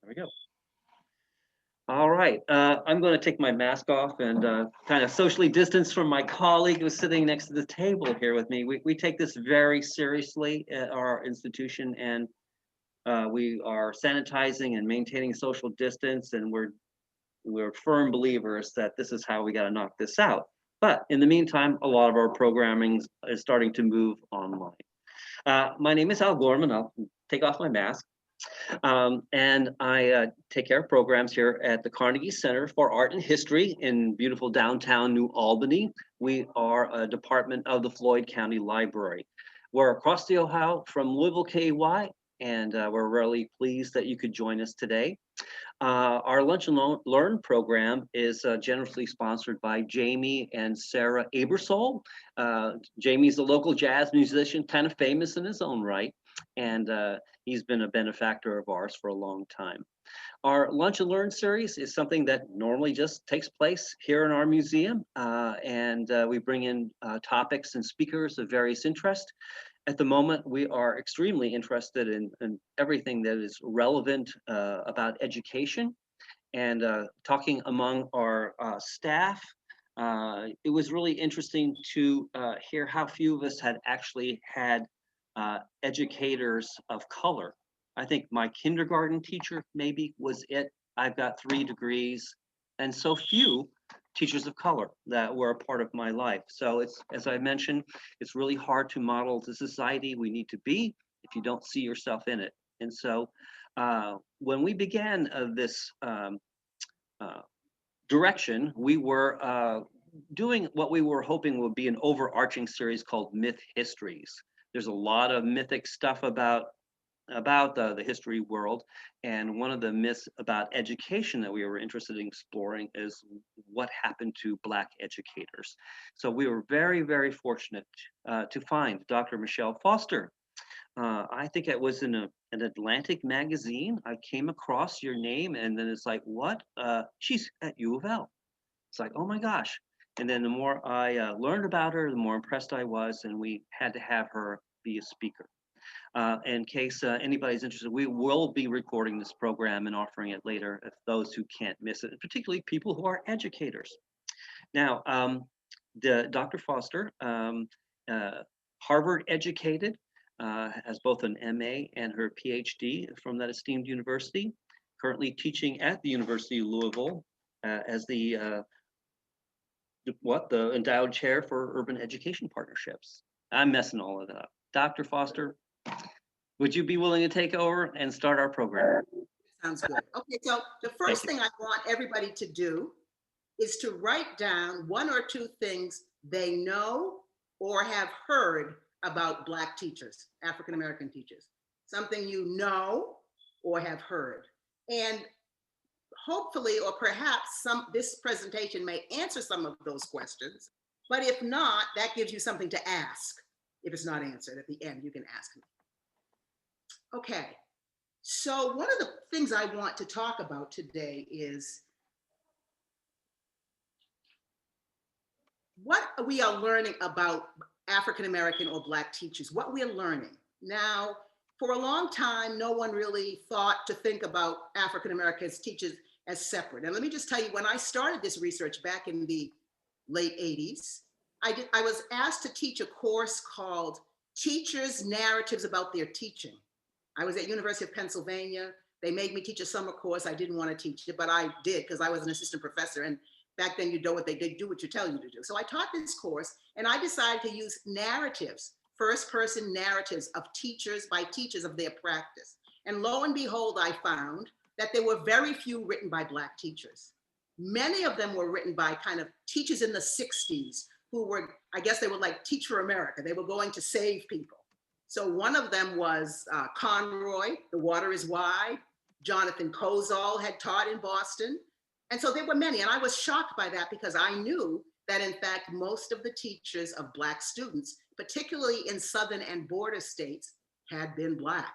There we go. All right, I'm going to take my mask off and kind of socially distance from my colleague who's sitting next to the table here with me. We take this very seriously at our institution, and we are sanitizing and maintaining social distance, and we're firm believers that this is how we got to knock this out. But in the meantime, a lot of our programming is starting to move online. My name is Al Gorman. I'll take off my mask. And I take care of programs here at the Carnegie Center for Art and History in beautiful downtown New Albany. We are a department of the Floyd County Library. We're across the Ohio from Louisville, KY, and we're really pleased that you could join us today. Our Lunch and Learn program is generously sponsored by Jamie and Sarah Abersol. Jamie's a local jazz musician, kind of famous in his own right, and he's been a benefactor of ours for a long time. Our Lunch and Learn series is something that normally just takes place here in our museum, and we bring in topics and speakers of various interest. At the moment, we are extremely interested in everything that is relevant about education, and talking among our staff. It was really interesting to hear how few of us had actually had educators of color. I think my kindergarten teacher maybe was it. I've got 3 degrees, and so few teachers of color that were a part of my life. So it's, as I mentioned, it's really hard to model the society we need to be if you don't see yourself in it. And so when we began this direction, we were doing what we were hoping would be an overarching series called Myth Histories. There's a lot of mythic stuff about the history world, and one of the myths about education that we were interested in exploring is what happened to Black educators. So we were very, very fortunate to find Dr. Michele Foster. I think it was in an Atlantic magazine. I came across your name, and then it's like, what? She's at U of L. It's like, oh my gosh. And then the more I learned about her, the more impressed I was, and we had to have her be a speaker. In case anybody's interested, we will be recording this program and offering it later if those who can't miss it, particularly people who are educators. Now, Dr. Foster, Harvard educated, has both an MA and her PhD from that esteemed university, currently teaching at the University of Louisville as the Endowed Chair for Urban Education Partnerships. I'm messing all of that up. Dr. Foster, would you be willing to take over and start our program? Sounds good. Okay, so the first thing I want everybody to do is to write down 1 or 2 things they know or have heard about Black teachers, African American teachers. Something you know or have heard. And hopefully, or perhaps this presentation may answer some of those questions, but if not, that gives you something to ask. If it's not answered, at the end, you can ask me. Okay, so one of the things I want to talk about today is what we are learning about African American or Black teachers, what we're learning. Now, for a long time, no one really thought to think about African American teachers as separate. And let me just tell you, when I started this research back in the late 80s, I was asked to teach a course called Teachers' Narratives About Their Teaching. I was at University of Pennsylvania. They made me teach a summer course. I didn't want to teach it, but I did because I was an assistant professor. And back then you know what they did, do what you tell you to do. So I taught this course and I decided to use narratives, first person narratives of teachers by teachers of their practice. And lo and behold, I found that there were very few written by Black teachers. Many of them were written by kind of teachers in the 60s who were, I guess they were like Teach for America. They were going to save people. So one of them was Conroy, The Water is Wide. Jonathan Kozol had taught in Boston. And so there were many, and I was shocked by that because I knew that in fact, most of the teachers of Black students, particularly in Southern and border states, had been Black.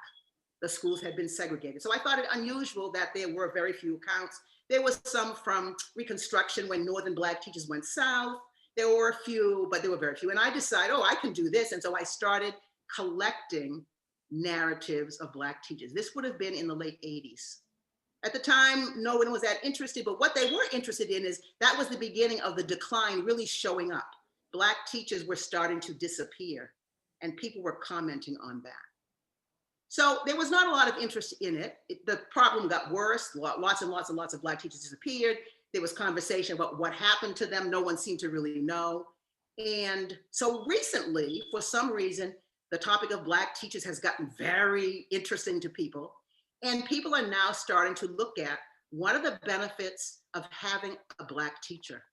The schools had been segregated. So I thought it unusual that there were very few accounts. There was some from Reconstruction when Northern Black teachers went south. There were a few, but there were very few. And I decided, oh, I can do this. And so I started collecting narratives of Black teachers. This would have been in the late 80s. At the time, no one was that interested, but what they were interested in is that was the beginning of the decline really showing up. Black teachers were starting to disappear, and people were commenting on that. So there was not a lot of interest in it. The problem got worse. Lots and lots and lots of Black teachers disappeared. There was conversation about what happened to them. No one seemed to really know. And so recently, for some reason, the topic of Black teachers has gotten very interesting to people. And people are now starting to look at what are the benefits of having a Black teacher?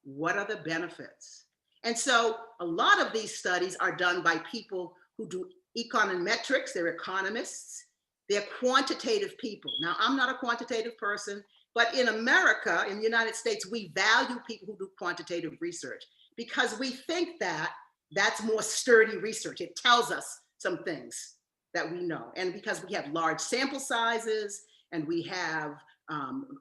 What are the benefits? And so a lot of these studies are done by people who do econometrics, they're economists, they're quantitative people. Now, I'm not a quantitative person, but in America, in the United States, we value people who do quantitative research because we think that that's more sturdy research. It tells us some things that we know. And because we have large sample sizes and we have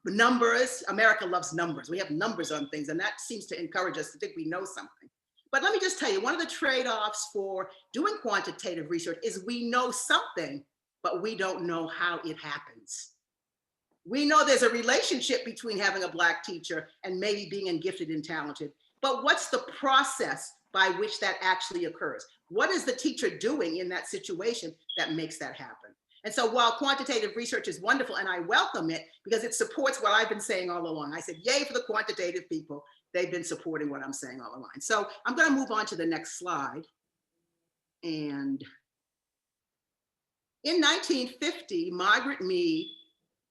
numbers, America loves numbers. We have numbers on things, and that seems to encourage us to think we know something. But let me just tell you, one of the trade-offs for doing quantitative research is we know something, but we don't know how it happens. We know there's a relationship between having a Black teacher and maybe being gifted and talented, but what's the process by which that actually occurs? What is the teacher doing in that situation that makes that happen? And so while quantitative research is wonderful and I welcome it because it supports what I've been saying all along, I said, yay for the quantitative people. They've been supporting what I'm saying all along. So I'm going to move on to the next slide. And in 1950, Margaret Mead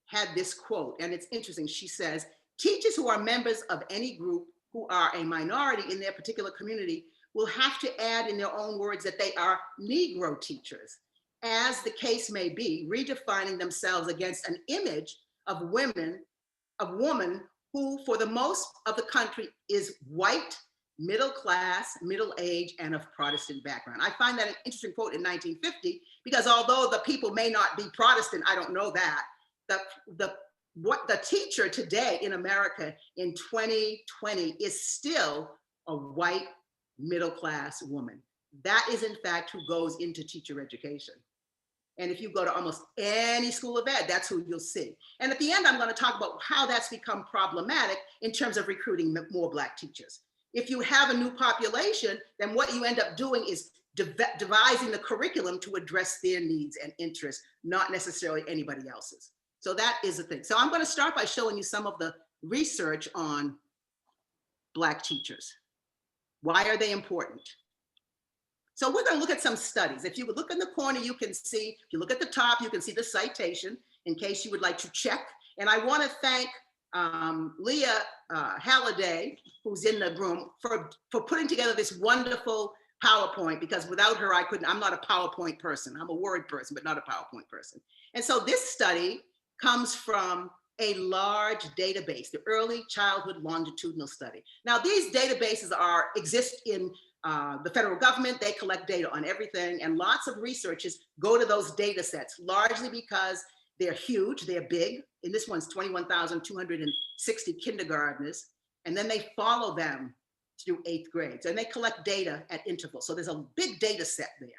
had this quote, and it's interesting. She says, teachers who are members of any group who are a minority in their particular community will have to add in their own words that they are Negro teachers, as the case may be, redefining themselves against an image of woman who, for the most of the country, is white, middle class, middle age, and of Protestant background. I find that an interesting quote in 1950, because although the people may not be Protestant, I don't know that, what the teacher today in America in 2020 is still a white, middle class woman. That is in fact who goes into teacher education. And if you go to almost any school of ed, that's who you'll see. And at the end, I'm going to talk about how that's become problematic in terms of recruiting more Black teachers. If you have a new population, then what you end up doing is devising the curriculum to address their needs and interests, not necessarily anybody else's. So that is the thing. So I'm going to start by showing you some of the research on Black teachers. Why are they important? So we're going to look at some studies. If you would look in the corner, you can see, if you look at the top, you can see the citation in case you would like to check. And I want to thank Leah Halliday, who's in the room, for putting together this wonderful PowerPoint, because without her, I'm not a PowerPoint person. I'm a word person, but not a PowerPoint person. And so this study comes from a large database, the Early Childhood Longitudinal Study. Now, these databases exist in the federal government. They collect data on everything, and lots of researchers go to those data sets, largely because they're huge, they're big. And this one's 21,260 kindergartners, and then they follow them through 8th grade. And they collect data at intervals. So there's a big data set there.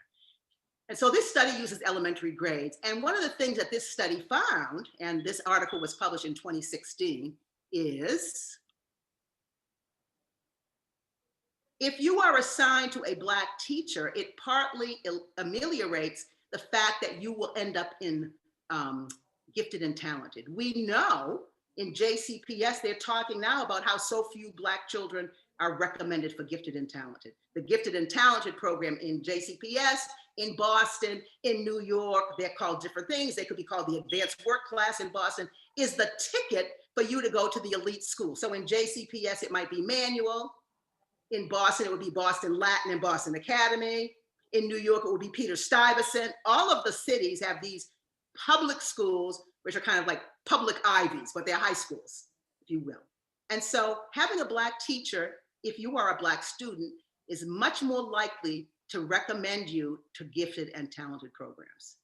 And so this study uses elementary grades. And one of the things that this study found, and this article was published in 2016, is if you are assigned to a Black teacher, it partly ameliorates the fact that you will end up in gifted and talented. We know in JCPS, they're talking now about how so few Black children are recommended for gifted and talented. The gifted and talented program in JCPS, in Boston, in New York, they're called different things. They could be called the advanced work class in Boston, is the ticket for you to go to the elite school. So in JCPS, it might be manual. In Boston, it would be Boston Latin and Boston Academy. In New York, it would be Peter Stuyvesant. All of the cities have these public schools, which are kind of like public Ivies, but they're high schools, if you will. And so having a Black teacher, if you are a Black student, is much more likely to recommend you to gifted and talented programs.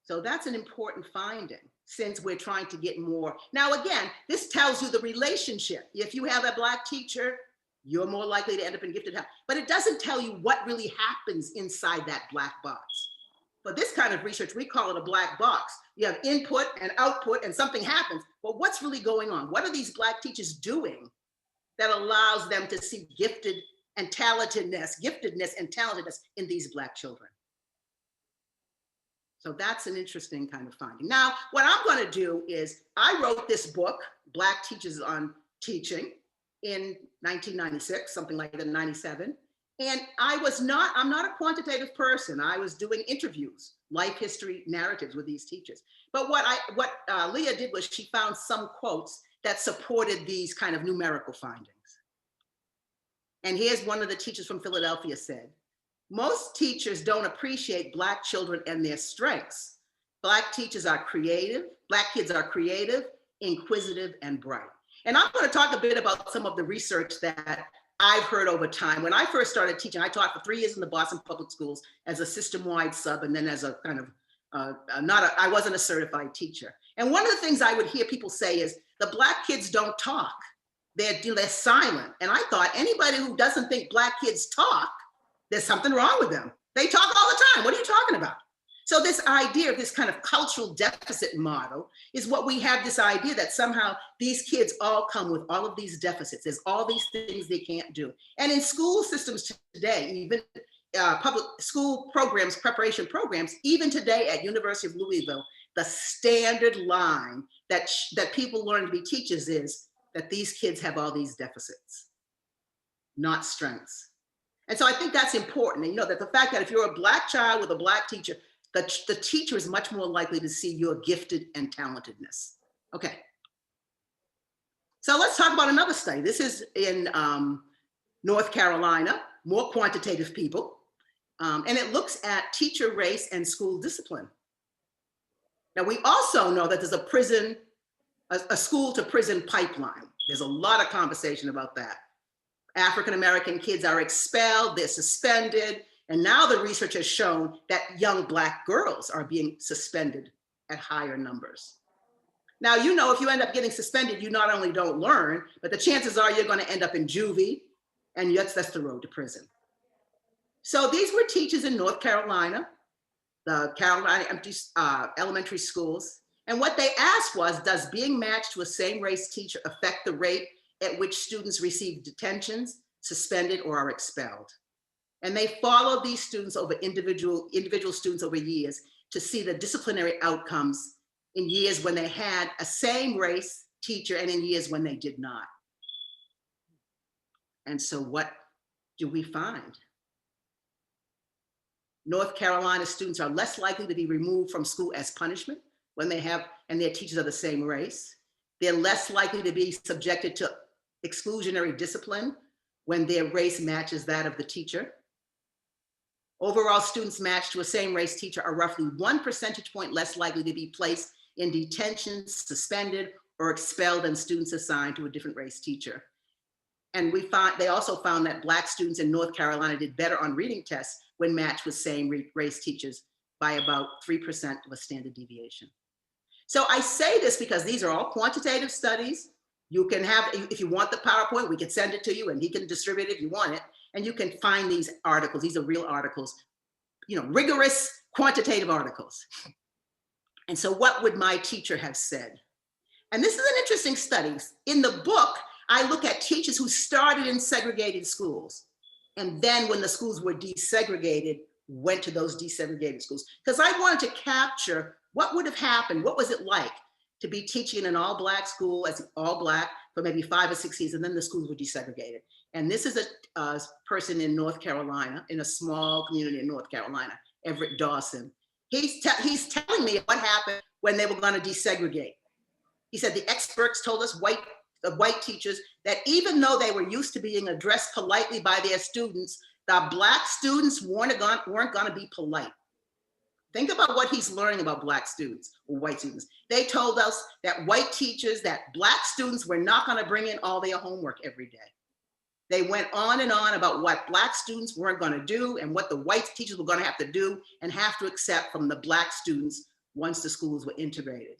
So that's an important finding, since we're trying to get more. Now, again, this tells you the relationship. If you have a Black teacher, you're more likely to end up in gifted help. But it doesn't tell you what really happens inside that black box. For this kind of research, we call it a black box. You have input and output and something happens, but what's really going on? What are these Black teachers doing that allows them to see giftedness and talentedness in these Black children? So that's an interesting kind of finding. Now, what I'm going to do is, I wrote this book, Black Teachers on Teaching, in 1996, something like that, 97. And I'm not a quantitative person. I was doing interviews, life history narratives with these teachers. But what Leah did was she found some quotes that supported these kind of numerical findings. And here's one of the teachers from Philadelphia said, "Most teachers don't appreciate Black children and their strengths. Black kids are creative, inquisitive, and bright." And I'm going to talk a bit about some of the research that I've heard over time. When I first started teaching, I taught for 3 years in the Boston Public Schools as a system-wide sub, and then as a kind of, I wasn't a certified teacher. And one of the things I would hear people say is, the Black kids don't talk, they're silent. And I thought, anybody who doesn't think Black kids talk, there's something wrong with them. They talk all the time, what are you talking about? So this idea of this kind of cultural deficit model is what we have, this idea that somehow these kids all come with all of these deficits. There's all these things they can't do. And in school systems today, even public school programs, preparation programs, even today at University of Louisville, the standard line that people learn to be teachers is that these kids have all these deficits, not strengths. And so I think that's important. And that the fact that if you're a Black child with a Black teacher, the teacher is much more likely to see your gifted and talentedness. Okay. So let's talk about another study. This is in North Carolina, more quantitative people. And it looks at teacher race and school discipline. Now, we also know that there's a school to prison pipeline. There's a lot of conversation about that. African-American kids are expelled, they're suspended. And now the research has shown that young Black girls are being suspended at higher numbers. Now, if you end up getting suspended, you not only don't learn, but the chances are you're going to end up in juvie, and that's the road to prison. So these were teachers in North Carolina, the Carolina elementary schools. And what they asked was, does being matched to a same-race teacher affect the rate at which students receive detentions, suspended, or are expelled? And they followed these students over individual students over years to see the disciplinary outcomes in years when they had a same race teacher and in years when they did not. And so what do we find? North Carolina students are less likely to be removed from school as punishment when they have, and their teachers are the same race. They're less likely to be subjected to exclusionary discipline when their race matches that of the teacher. Overall, students matched to a same race teacher are roughly 1 percentage point less likely to be placed in detention, suspended, or expelled than students assigned to a different race teacher. And they also found that Black students in North Carolina did better on reading tests when matched with same race teachers by about 3% of a standard deviation. So I say this because these are all quantitative studies. You can have, if you want the PowerPoint, we can send it to you and he can distribute it if you want it. And you can find these articles. These are real articles, rigorous quantitative articles. And so what would my teacher have said? And this is an interesting study. In the book, I look at teachers who started in segregated schools. And then when the schools were desegregated, went to those desegregated schools. Because I wanted to capture what would have happened. What was it like to be teaching in an all-Black school as all Black for maybe 5 or 6 years, and then the schools were desegregated. And this is a person in North Carolina, in a small community in North Carolina, Everett Dawson. He's telling me what happened when they were going to desegregate. He said the experts told us, white teachers, that even though they were used to being addressed politely by their students, the Black students weren't going to be polite. Think about what he's learning about Black students or white students. They told us that white teachers, that Black students were not going to bring in all their homework every day. They went on and on about what Black students weren't going to do and what the white teachers were going to have to do and have to accept from the Black students once the schools were integrated.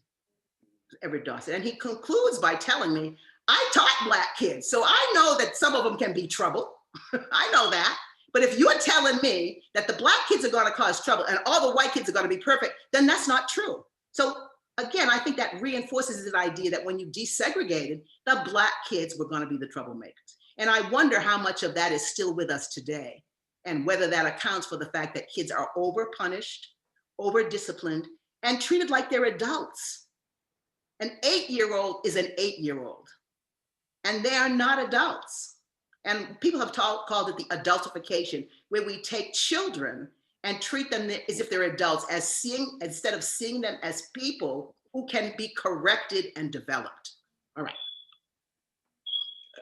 Everett Dawson. And he concludes by telling me, I taught Black kids, so I know that some of them can be trouble. I know that. But if you're telling me that the Black kids are going to cause trouble and all the white kids are going to be perfect, then that's not true. So again, I think that reinforces the idea that when you desegregated, the Black kids were going to be the troublemakers. And I wonder how much of that is still with us today, and whether that accounts for the fact that kids are over-punished, over-disciplined, and treated like they're adults. An 8-year-old is an 8-year-old, and they are not adults. And people have called it the adultification, where we take children and treat them as if they're adults, instead of seeing them as people who can be corrected and developed. All right.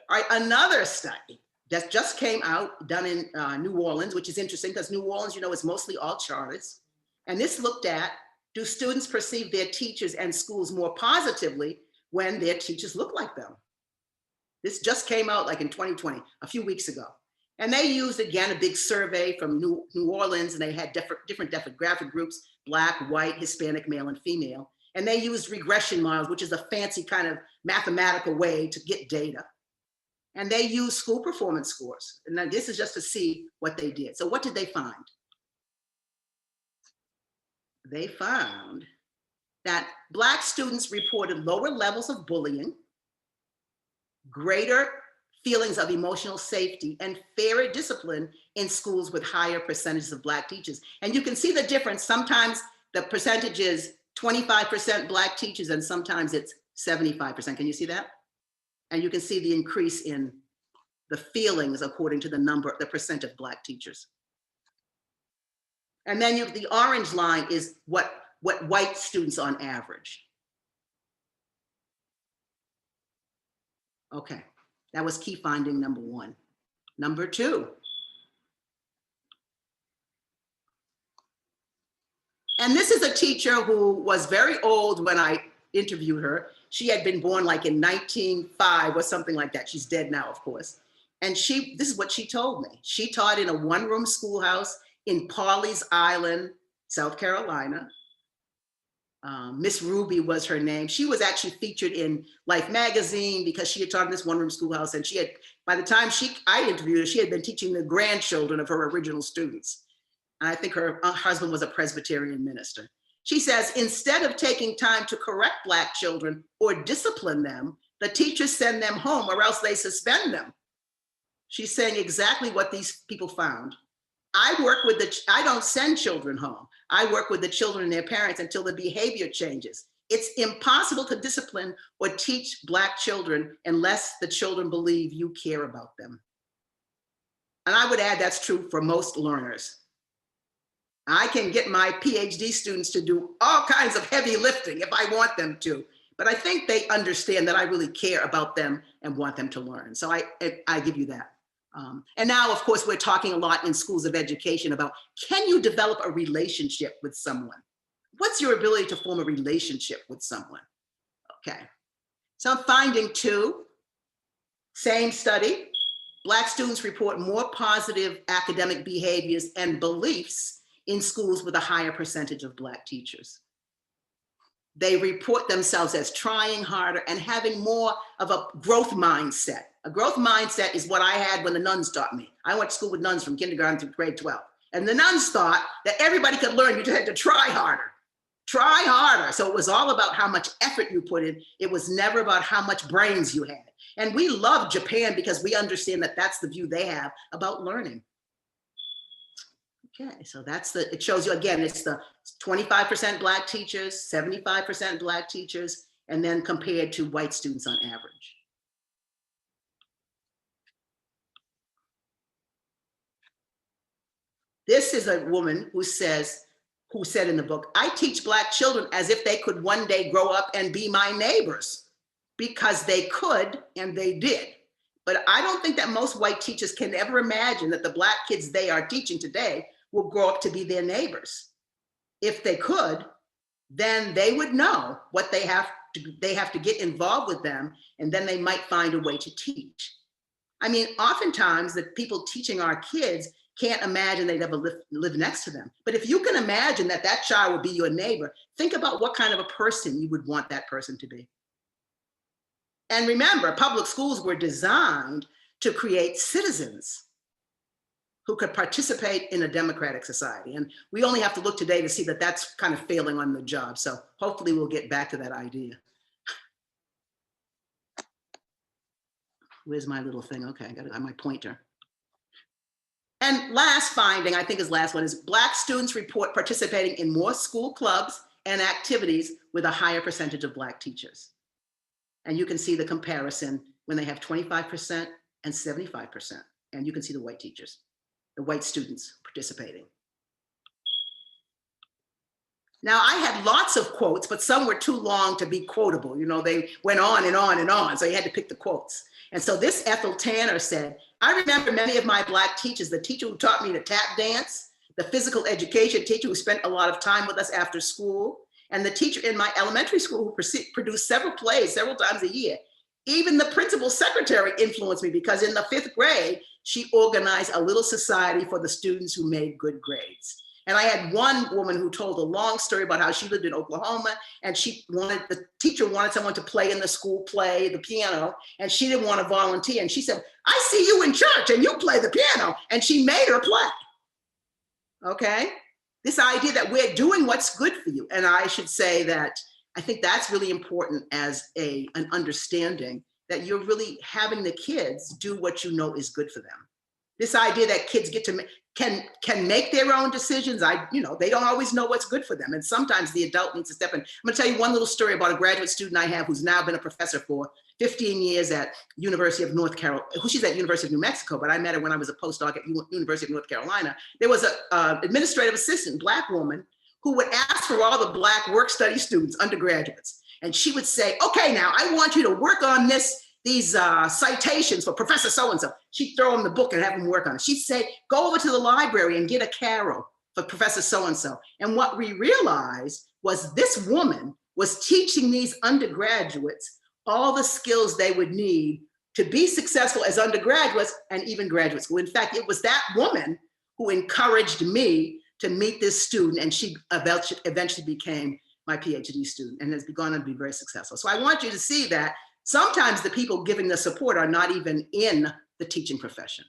All right, another study that just came out, done in New Orleans, which is interesting because New Orleans, you know, is mostly all charters. And this looked at, do students perceive their teachers and schools more positively when their teachers look like them? This just came out like in 2020, a few weeks ago. And they used, again, a big survey from New Orleans, and they had different demographic groups, Black, white, Hispanic, male, and female. And they used regression models, which is a fancy kind of mathematical way to get data. And they used school performance scores. And now this is just to see what they did. So what did they find? They found that Black students reported lower levels of bullying, greater feelings of emotional safety, and fairer discipline in schools with higher percentages of Black teachers. And you can see the difference. Sometimes the percentage is 25% Black teachers, and sometimes it's 75%. Can you see that? And you can see the increase in the feelings according to the percent of Black teachers. And then the orange line is what white students on average. Okay, that was key finding number one. Number two. And this is a teacher who was very old when I interviewed her. She had been born like in 1905 or something like that. She's dead now, of course. And this is what she told me. She taught in a one-room schoolhouse in Pawleys Island, South Carolina. Miss Ruby was her name. She was actually featured in Life magazine because she had taught in this one-room schoolhouse, and she had, by the time I interviewed her, she had been teaching the grandchildren of her original students. And I think her husband was a Presbyterian minister. She says, instead of taking time to correct Black children or discipline them, the teachers send them home or else they suspend them. She's saying exactly what these people found. I don't send children home. I work with the children and their parents until the behavior changes. It's impossible to discipline or teach Black children unless the children believe you care about them. And I would add that's true for most learners. I can get my PhD students to do all kinds of heavy lifting if I want them to, but I think they understand that I really care about them and want them to learn. So I give you that. And now, of course, we're talking a lot in schools of education about, can you develop a relationship with someone? What's your ability to form a relationship with someone? Okay, so finding two, same study, Black students report more positive academic behaviors and beliefs in schools with a higher percentage of Black teachers. They report themselves as trying harder and having more of a growth mindset. A growth mindset is what I had when the nuns taught me. I went to school with nuns from kindergarten through grade 12. And the nuns thought that everybody could learn, you just had to try harder. Try harder. So it was all about how much effort you put in. It was never about how much brains you had. And we love Japan because we understand that that's the view they have about learning. Okay, so it shows you again, it's the 25% Black teachers, 75% Black teachers, and then compared to white students on average. This is a woman who said in the book, I teach Black children as if they could one day grow up and be my neighbors, because they could and they did. But I don't think that most white teachers can ever imagine that the Black kids they are teaching today will grow up to be their neighbors. If they could, then they would know what they have to get involved with them, and then they might find a way to teach. I mean, oftentimes the people teaching our kids can't imagine they'd ever live next to them. But if you can imagine that that child will be your neighbor, think about what kind of a person you would want that person to be. And remember, public schools were designed to create citizens who could participate in a democratic society. And we only have to look today to see that that's kind of failing on the job. So hopefully we'll get back to that idea. Where's my little thing? Okay, I got my pointer. And last finding, I think is last one, is Black students report participating in more school clubs and activities with a higher percentage of Black teachers. And you can see the comparison when they have 25% and 75%. And you can see the white teachers, the white students participating. Now, I had lots of quotes, but some were too long to be quotable. You know, they went on and on and on, so you had to pick the quotes. And so this Ethel Tanner said, I remember many of my Black teachers, the teacher who taught me to tap dance, the physical education teacher who spent a lot of time with us after school, and the teacher in my elementary school who produced several plays several times a year. Even the principal secretary influenced me because in the 5th grade, she organized a little society for the students who made good grades. And I had one woman who told a long story about how she lived in Oklahoma and the teacher wanted someone to play in the school play, the piano, and she didn't want to volunteer. And she said, I see you in church and you play the piano. And she made her play. Okay? This idea that we're doing what's good for you. And I should say that I think that's really important as an understanding that you're really having the kids do what you know is good for them. This idea that kids get to can make their own decisions. They don't always know what's good for them. And sometimes the adult needs to step in. I'm gonna tell you one little story about a graduate student I have who's now been a professor for 15 years at University of North Carolina, she's at University of New Mexico, but I met her when I was a postdoc at University of North Carolina. There was an administrative assistant, Black woman, who would ask for all the Black work study students, undergraduates. And she would say, okay, now I want you to work on these citations for Professor so-and-so. She'd throw him the book and have him work on it. She'd say, go over to the library and get a carol for Professor so-and-so. And what we realized was this woman was teaching these undergraduates all the skills they would need to be successful as undergraduates and even graduate school. In fact, it was that woman who encouraged me to meet this student, and she eventually became my PhD student and has gone on to be very successful. So I want you to see that sometimes the people giving the support are not even in the teaching profession.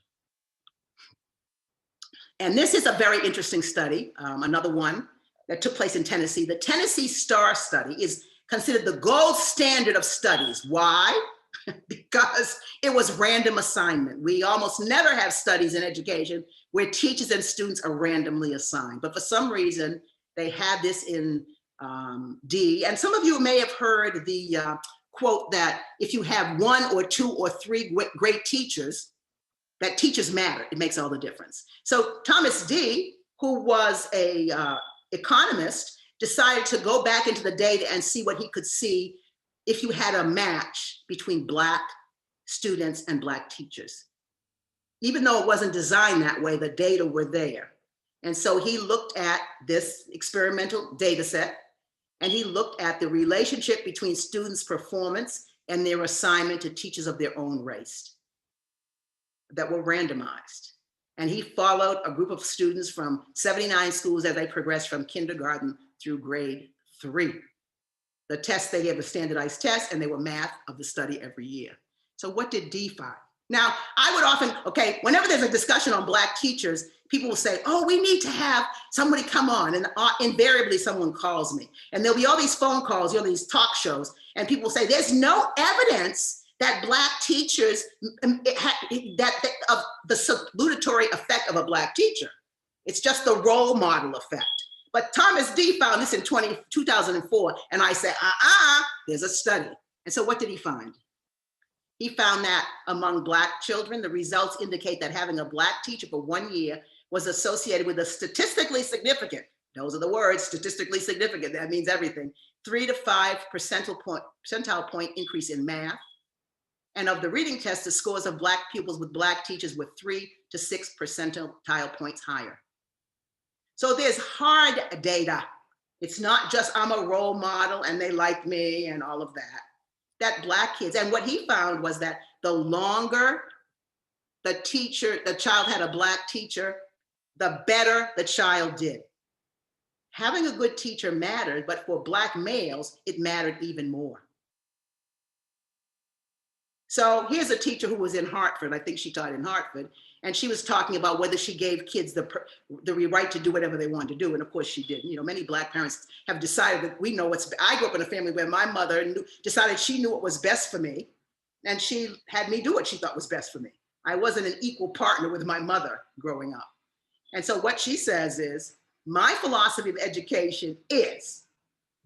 And this is a very interesting study, another one that took place in Tennessee. The Tennessee STAR study is considered the gold standard of studies. Why? Because it was random assignment. We almost never have studies in education where teachers and students are randomly assigned. But for some reason, they had this in D. And some of you may have heard the quote that if you have 1 or 2 or 3 great teachers, that teachers matter. It makes all the difference. So Thomas D., who was a economist, decided to go back into the data and see what he could see if you had a match between Black students and Black teachers. Even though it wasn't designed that way, the data were there. And so he looked at this experimental data set, and he looked at the relationship between students' performance and their assignment to teachers of their own race that were randomized. And he followed a group of students from 79 schools as they progressed from kindergarten through grade 3. The test, they gave a standardized test, and they were math of the study every year. So what did D find? Now, I would often, whenever there's a discussion on Black teachers, people will say, oh, we need to have somebody come on. And invariably someone calls me. And there'll be all these phone calls, these talk shows, and people will say, there's no evidence that Black teachers, of the salutatory effect of a Black teacher. It's just the role model effect. But Thomas D. found this in 2004, and I said, there's a study. And so what did he find? He found that among Black children, the results indicate that having a Black teacher for 1 year was associated with a statistically significant, those are the words, statistically significant, that means everything, 3 to 5 percentile point increase in math. And of the reading test, the scores of Black pupils with Black teachers were 3 to 6 percentile points higher. So there's hard data. It's not just I'm a role model and they like me and all of that. That Black kids, and what he found was that the longer the child had a Black teacher, the better the child did. Having a good teacher mattered, but for Black males, it mattered even more. So here's a teacher who was in Hartford. I think she taught in Hartford. And she was talking about whether she gave kids the right to do whatever they wanted to do. And of course she did. You know, many Black parents have decided that we know what's, I grew up in a family where my mother decided she knew what was best for me. And she had me do what she thought was best for me. I wasn't an equal partner with my mother growing up. And so what she says is, my philosophy of education is,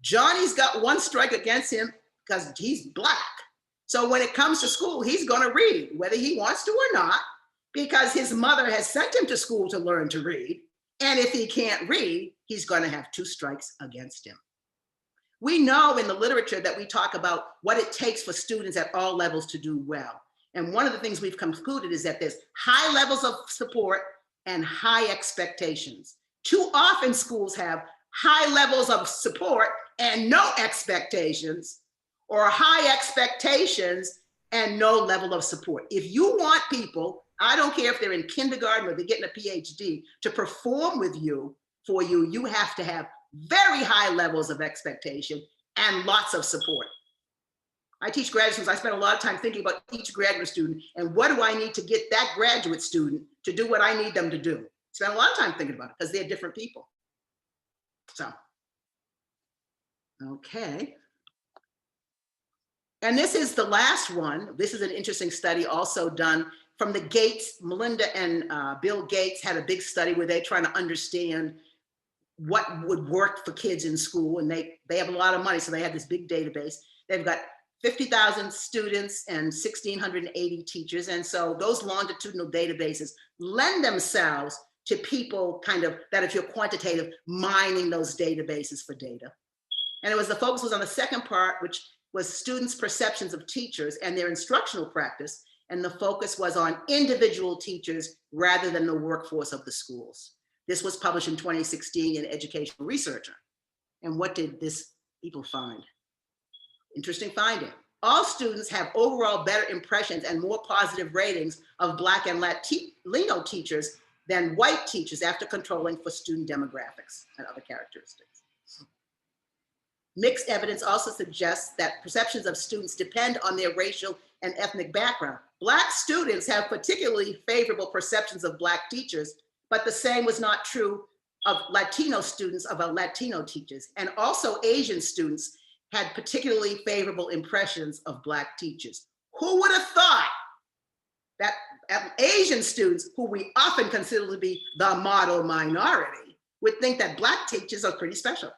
Johnny's got one strike against him because he's Black. So when it comes to school, he's gonna read, whether he wants to or not, because his mother has sent him to school to learn to read. And if he can't read, he's gonna have 2 strikes against him. We know in the literature that we talk about what it takes for students at all levels to do well. And one of the things we've concluded is that there's high levels of support and high expectations. Too often schools have high levels of support and no expectations, or high expectations and no level of support. If you want people, I don't care if they're in kindergarten or they're getting a PhD, to perform with you, for you, you have to have very high levels of expectation and lots of support. I teach graduate students. I spend a lot of time thinking about each graduate student and what do I need to get that graduate student to do what I need them to do. Spend a lot of time thinking about it because they're different people. So, okay. And this is the last one. This is an interesting study also done from the Gates. Melinda and Bill Gates had a big study where they're trying to understand what would work for kids in school. And they have a lot of money, so they had this big database. They've got 50,000 students and 1,680 teachers. And so those longitudinal databases lend themselves to people kind of that, if you're quantitative, mining those databases for data. And it was, the focus was on the second part, which was students' perceptions of teachers and their instructional practice. And the focus was on individual teachers rather than the workforce of the schools. This was published in 2016 in Educational Researcher. And what did this people find? Interesting finding. All students have overall better impressions and more positive ratings of Black and Latino teachers than white teachers after controlling for student demographics and other characteristics. Mixed evidence also suggests that perceptions of students depend on their racial and ethnic background. Black students have particularly favorable perceptions of Black teachers, but the same was not true of Latino students of Latino teachers. And also Asian students had particularly favorable impressions of Black teachers. Who would have thought that Asian students, who we often consider to be the model minority, would think that Black teachers are pretty special?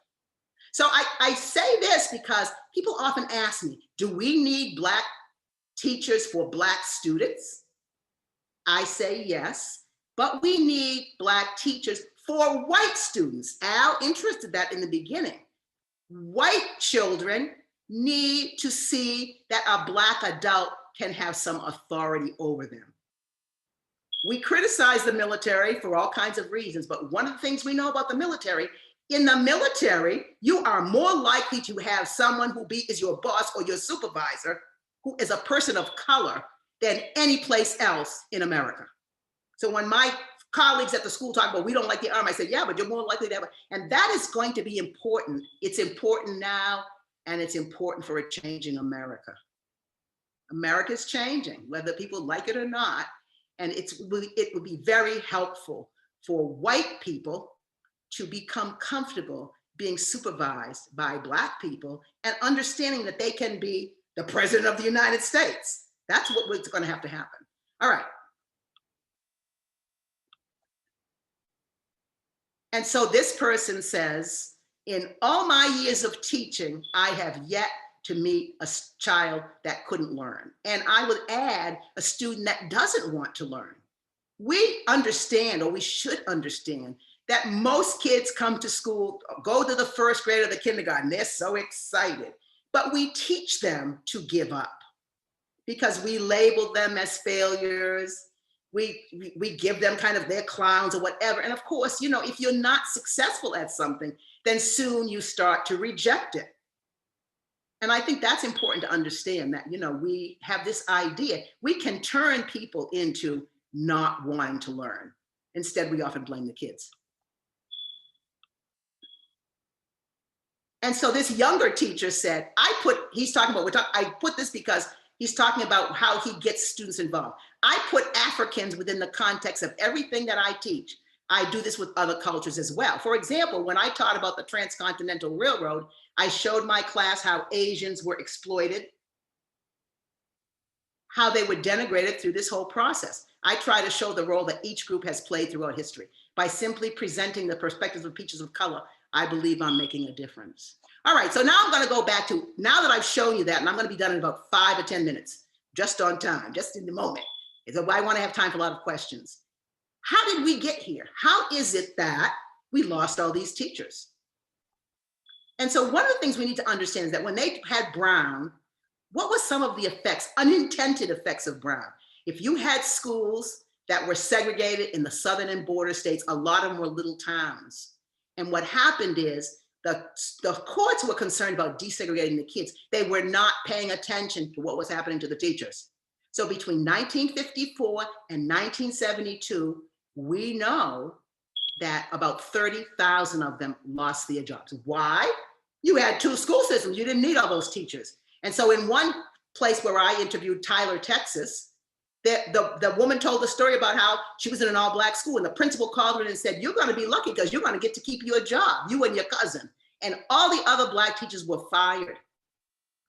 So I say this because people often ask me, do we need Black teachers for Black students? I say yes, but we need Black teachers for white students. Al interested that in the beginning. White children need to see that a Black adult can have some authority over them. We criticize the military for all kinds of reasons, but one of the things we know about the military, in the military, you are more likely to have someone who is your boss or your supervisor who is a person of color than any place else in America. So when my colleagues at the school talk about we don't like the Army, I say, yeah, but you're more likely to have, and that is going to be important. It's important now, and it's important for a changing America. America's changing, whether people like it or not, and it would be very helpful for white people to become comfortable being supervised by Black people and understanding that they can be the president of the United States. That's what's going to have to happen. All right. And so this person says, in all my years of teaching, I have yet to meet a child that couldn't learn. And I would add a student that doesn't want to learn. We understand, or we should understand, that most kids come to school, go to the first grade of the kindergarten, they're so excited, but we teach them to give up because we label them as failures. We give them kind of their clowns or whatever. And of course, you know, if you're not successful at something, then soon you start to reject it. And I think that's important to understand that, you know, we have this idea, we can turn people into not wanting to learn. Instead, we often blame the kids. And so this younger teacher said, I put this because He's talking about how he gets students involved. I put Africans within the context of everything that I teach. I do this with other cultures as well. For example, when I taught about the Transcontinental Railroad, I showed my class how Asians were exploited, how they were denigrated through this whole process. I try to show the role that each group has played throughout history. By simply presenting the perspectives of teachers of color, I believe I'm making a difference. All right, so now I'm gonna go back to, now that I've shown you that, and I'm gonna be done in about 5 or 10 minutes, just on time, just in the moment. So I wanna have time for a lot of questions. How did we get here? How is it that we lost all these teachers? And so one of the things we need to understand is that when they had Brown, what were some of the effects, unintended effects of Brown? If you had schools that were segregated in the southern and border states, a lot of them were little towns. And what happened is the courts were concerned about desegregating the kids. They were not paying attention to what was happening to the teachers. So between 1954 and 1972, we know that about 30,000 of them lost their jobs. Why? You had 2 school systems. You didn't need all those teachers. And so in one place where I interviewed Tyler, Texas, the woman told the story about how she was in an all-Black school, and the principal called her and said, "You're going to be lucky because you're going to get to keep your job, you and your cousin." And all the other Black teachers were fired.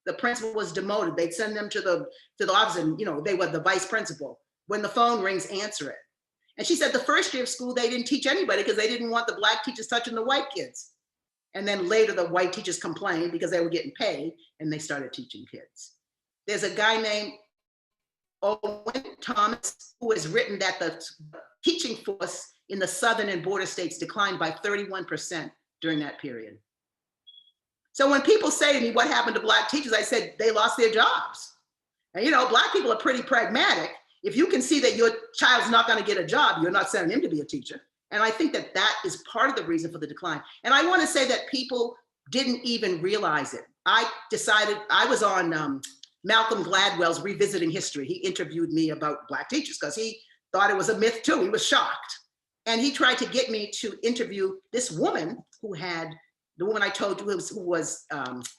The principal was demoted. They'd send them to the office, and they were the vice principal. When the phone rings, answer it. And she said the first year of school, they didn't teach anybody because they didn't want the Black teachers touching the white kids. And then later, the white teachers complained because they were getting paid, and they started teaching kids. There's a guy named Owen Thomas, who has written that the teaching force in the southern and border states declined by 31% during that period. So when people say to me, what happened to Black teachers? I said, they lost their jobs. And Black people are pretty pragmatic. If you can see that your child's not going to get a job, you're not sending him to be a teacher. And I think that that is part of the reason for the decline. And I want to say that people didn't even realize it. I decided, I was on Malcolm Gladwell's Revisiting History. He interviewed me about Black teachers because he thought it was a myth too. He was shocked. And he tried to get me to interview this woman who had, the woman I told you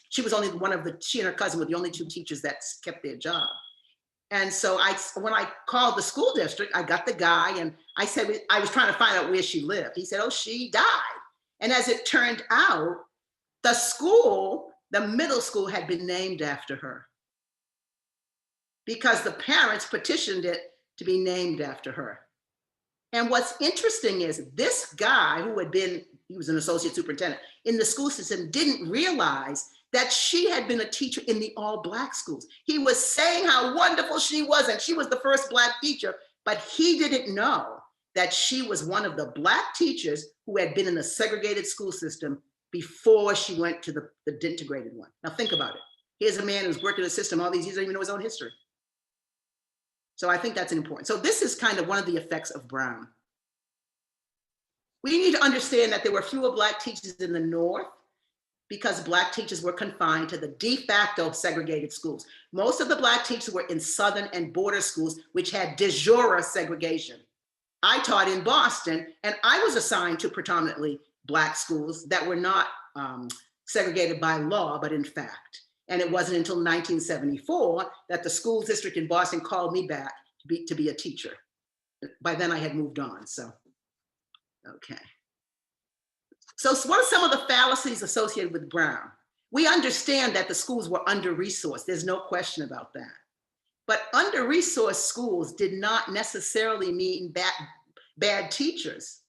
she was only one of she and her cousin were the only 2 teachers that kept their job. And so when I called the school district, I got the guy and I said, I was trying to find out where she lived. He said, oh, she died. And as it turned out, the school, the middle school, had been named after her because the parents petitioned it to be named after her. And what's interesting is this guy he was an associate superintendent in the school system, didn't realize that she had been a teacher in the all-Black schools. He was saying how wonderful she was, and she was the first Black teacher, but he didn't know that she was one of the Black teachers who had been in the segregated school system before she went to the integrated one. Now think about it. Here's a man who's worked in the system all these years, doesn't even know his own history. So I think that's important. So this is kind of one of the effects of Brown. We need to understand that there were fewer Black teachers in the North because Black teachers were confined to the de facto segregated schools. Most of the Black teachers were in southern and border schools, which had de jure segregation. I taught in Boston, and I was assigned to predominantly Black schools that were not segregated by law, but in fact. And it wasn't until 1974 that the school district in Boston called me back to be a teacher. By then I had moved on, so, okay. So what are some of the fallacies associated with Brown? We understand that the schools were under-resourced. There's no question about that. But under-resourced schools did not necessarily mean bad teachers.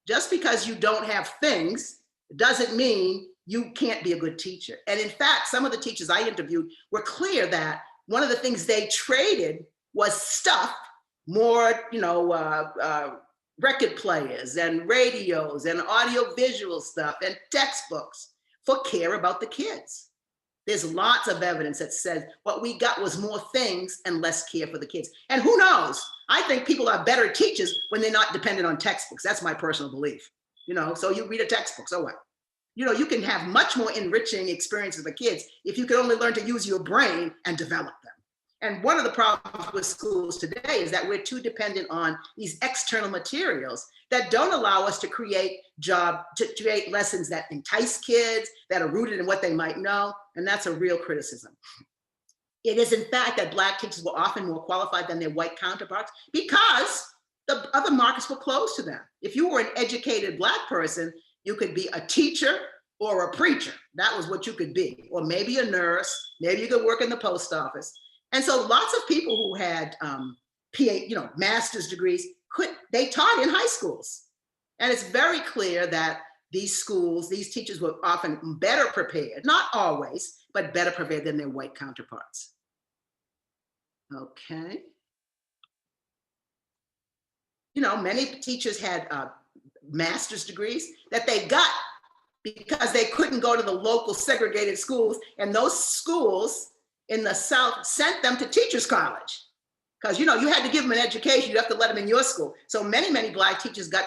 Just because you don't have things doesn't mean you can't be a good teacher. And in fact, some of the teachers I interviewed were clear that one of the things they traded was stuff, more, record players and radios and audio-visual stuff and textbooks for care about the kids. There's lots of evidence that says what we got was more things and less care for the kids. And who knows? I think people are better teachers when they're not dependent on textbooks. That's my personal belief. So you read a textbook, so what? You can have much more enriching experiences for kids if you can only learn to use your brain and develop them. And one of the problems with schools today is that we're too dependent on these external materials that don't allow us to create lessons that entice kids, that are rooted in what they might know. And that's a real criticism. It is in fact that Black teachers were often more qualified than their white counterparts because the other markets were closed to them. If you were an educated Black person, you could be a teacher or a preacher. That was what you could be, or maybe a nurse, maybe you could work in the post office. And so lots of people who had master's degrees, they taught in high schools. And it's very clear that these schools, these teachers were often better prepared, not always, but better prepared than their white counterparts. Okay. Many teachers had master's degrees that they got because they couldn't go to the local segregated schools, and those schools in the South sent them to teachers college. Because you had to give them an education, you have to let them in your school. So many Black teachers got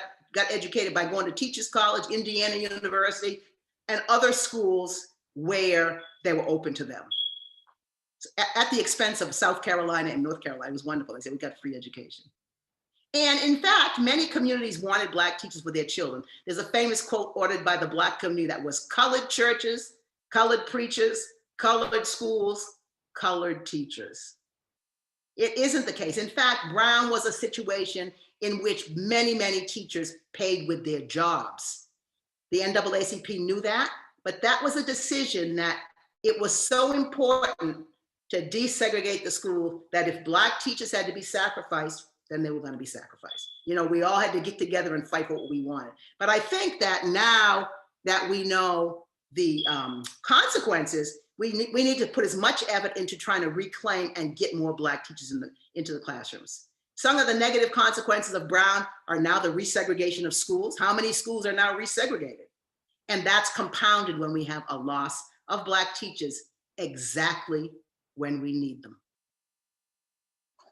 educated by going to teachers college, Indiana University, and other schools where they were open to them. At the expense of South Carolina and North Carolina. It was wonderful. They said we got free education. And in fact, many communities wanted Black teachers for their children. There's a famous quote ordered by the Black community that was colored churches, colored preachers, colored schools, colored teachers. It isn't the case. In fact, Brown was a situation in which many teachers paid with their jobs. The NAACP knew that, but that was a decision that it was so important to desegregate the school that if Black teachers had to be sacrificed, then they were going to be sacrificed. We all had to get together and fight for what we wanted. But I think that now that we know the consequences, we need to put as much effort into trying to reclaim and get more Black teachers into the classrooms. Some of the negative consequences of Brown are now the resegregation of schools. How many schools are now resegregated? And that's compounded when we have a loss of Black teachers exactly when we need them.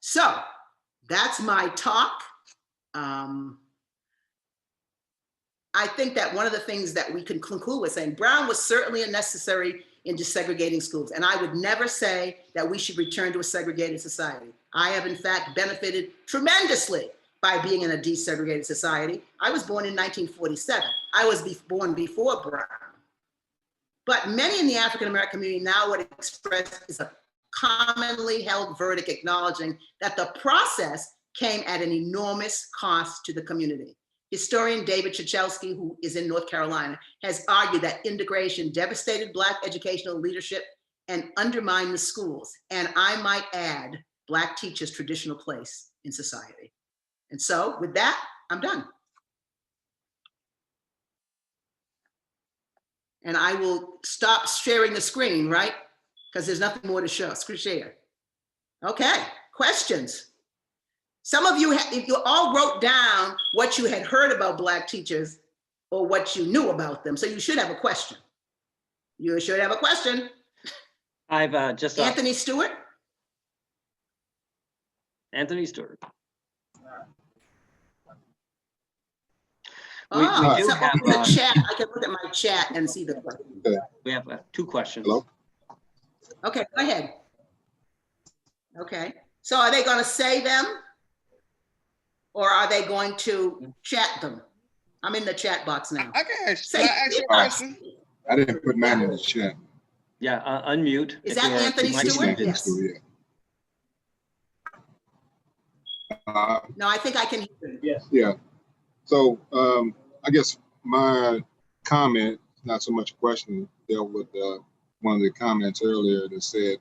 So that's my talk. I think that one of the things that we can conclude with saying Brown was certainly necessary in desegregating schools. And I would never say that we should return to a segregated society. I have in fact benefited tremendously by being in a desegregated society. I was born in 1947. I was born before Brown. But many in the African-American community now would express is a commonly held verdict acknowledging that the process came at an enormous cost to the community. Historian David Chichelski, who is in North Carolina, has argued that integration devastated Black educational leadership and undermined the schools, and I might add, Black teachers' traditional place in society. And so with that, I'm done. And I will stop sharing the screen, right? Because there's nothing more to show. Screen share. Okay, questions? Some of you, if you all wrote down what you had heard about Black teachers or what you knew about them, so you should have a question. You should have a question. I've just Anthony Stewart. Anthony Stewart. We do have the chat. I can look at my chat and see the question. We have two questions. Hello? Okay, go ahead. Okay, so are they going to say them? Or are they going to chat them? I'm in the chat box now. I can ask you a question. I didn't put mine in the chat. Yeah, unmute. Is that Anthony Stewart? Yes. No, I think I can hear him. Yes. Yeah. So I guess my comment, not so much a question, dealt with one of the comments earlier that said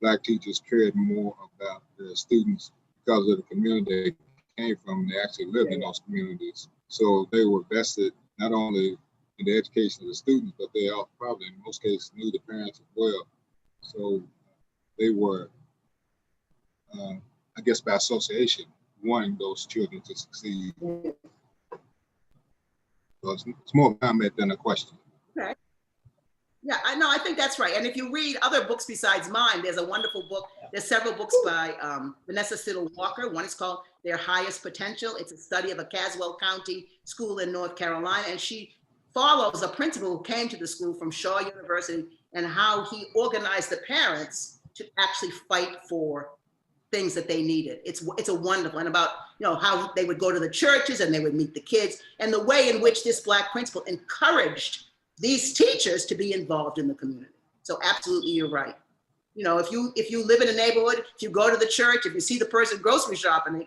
Black teachers cared more about their students because of the community they came from. They actually lived in those communities. So they were vested not only in the education of the students, but they all probably in most cases knew the parents as well. So they were, I guess by association, wanting those children to succeed. So it's more a comment than a question. Okay. Yeah, I think that's right. And if you read other books besides mine, there's a wonderful book. There's several books by Vanessa Siddle Walker. One is called Their Highest Potential. It's a study of a Caswell County school in North Carolina. And she follows a principal who came to the school from Shaw University and how he organized the parents to actually fight for things that they needed. It's a wonderful, and about how they would go to the churches and they would meet the kids, and the way in which this Black principal encouraged these teachers to be involved in the community. So absolutely, you're right. You know, if you live in a neighborhood, if you go to the church, if you see the person grocery shopping,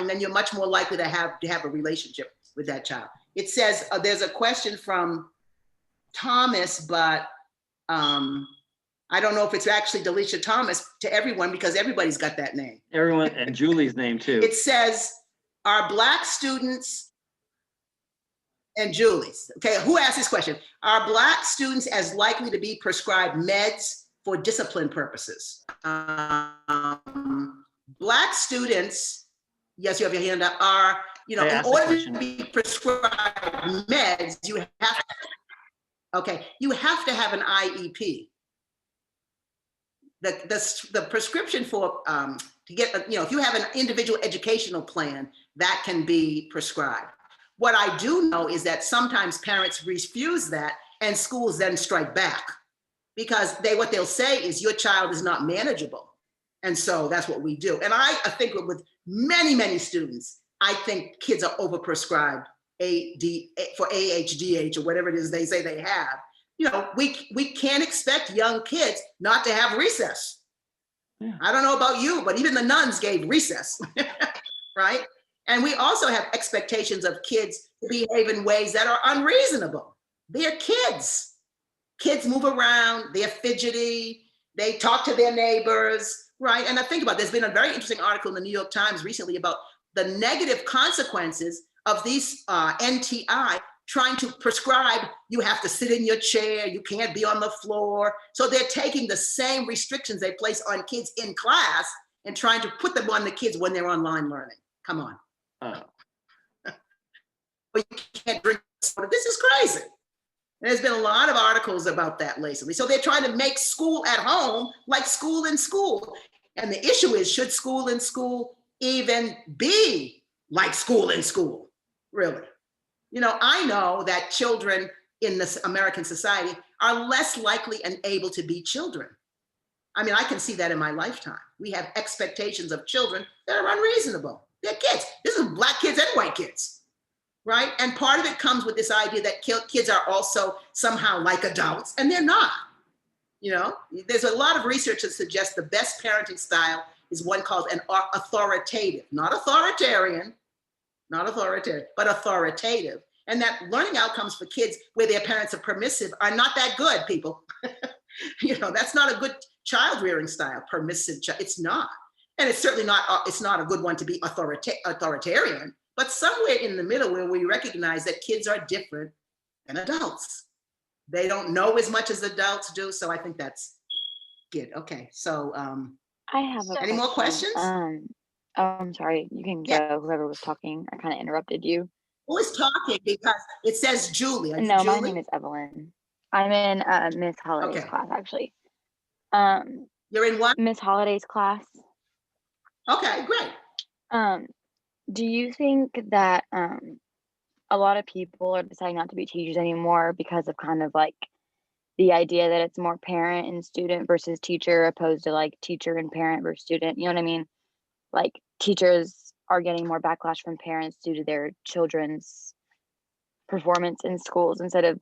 then you're much more likely to have a relationship with that child. It says, there's a question from Thomas, but I don't know if it's actually Delisha Thomas to everyone, because everybody's got that name. Everyone, and Julie's name too. It says, are Black students, and Julie's, okay, who asked this question? Are Black students as likely to be prescribed meds for discipline purposes? Black students, yes, you have your hand up, are, you know, in order to be prescribed meds, you have to have an IEP. The prescription for, to get, you know, if you have an individual educational plan, that can be prescribed. What I do know is that sometimes parents refuse that and schools then strike back, because what they'll say is your child is not manageable. And so that's what we do. And I think with many, many students, I think kids are overprescribed for AHDH or whatever it is they say they have. You know, we can't expect young kids not to have recess. Yeah. I don't know about you, but even the nuns gave recess, right? And we also have expectations of kids to behave in ways that are unreasonable. They're kids. Kids move around, they're fidgety, they talk to their neighbors, right? And I think about, there's been a very interesting article in the New York Times recently about the negative consequences of these NTI trying to prescribe, you have to sit in your chair, you can't be on the floor. So they're taking the same restrictions they place on kids in class and trying to put them on the kids when they're online learning. Come on. But you can't drink soda. This is crazy. And there's been a lot of articles about that lately. So they're trying to make school at home like school in school. And the issue is, should school in school even be like school in school, really? You know, I know that children in this American society are less likely and able to be children. I mean, I can see that in my lifetime. We have expectations of children that are unreasonable. They're kids. This is Black kids and white kids, right? And part of it comes with this idea that kids are also somehow like adults, and they're not. You know, there's a lot of research that suggests the best parenting style is one called an authoritative, not authoritarian, but authoritative. And that learning outcomes for kids where their parents are permissive are not that good, people. You know, that's not a good child rearing style, permissive, it's not. And it's certainly not, it's not a good one to be authoritarian, but somewhere in the middle where we recognize that kids are different than adults. They don't know as much as adults do. So I think that's good. Okay, so. I have any more questions? Oh, I'm sorry, you can go, whoever was talking. I kind of interrupted you. Who is talking? Because it says Julie. No, Julie? my name is Evelyn. I'm in Miss Holliday's class, actually. You're in what? Miss Holliday's class. Okay, great. Do you think that a lot of people are deciding not to be teachers anymore because of kind of like the idea that it's more parent and student versus teacher, opposed to like teacher and parent versus student? You know what I mean? Like teachers are getting more backlash from parents due to their children's performance in schools instead of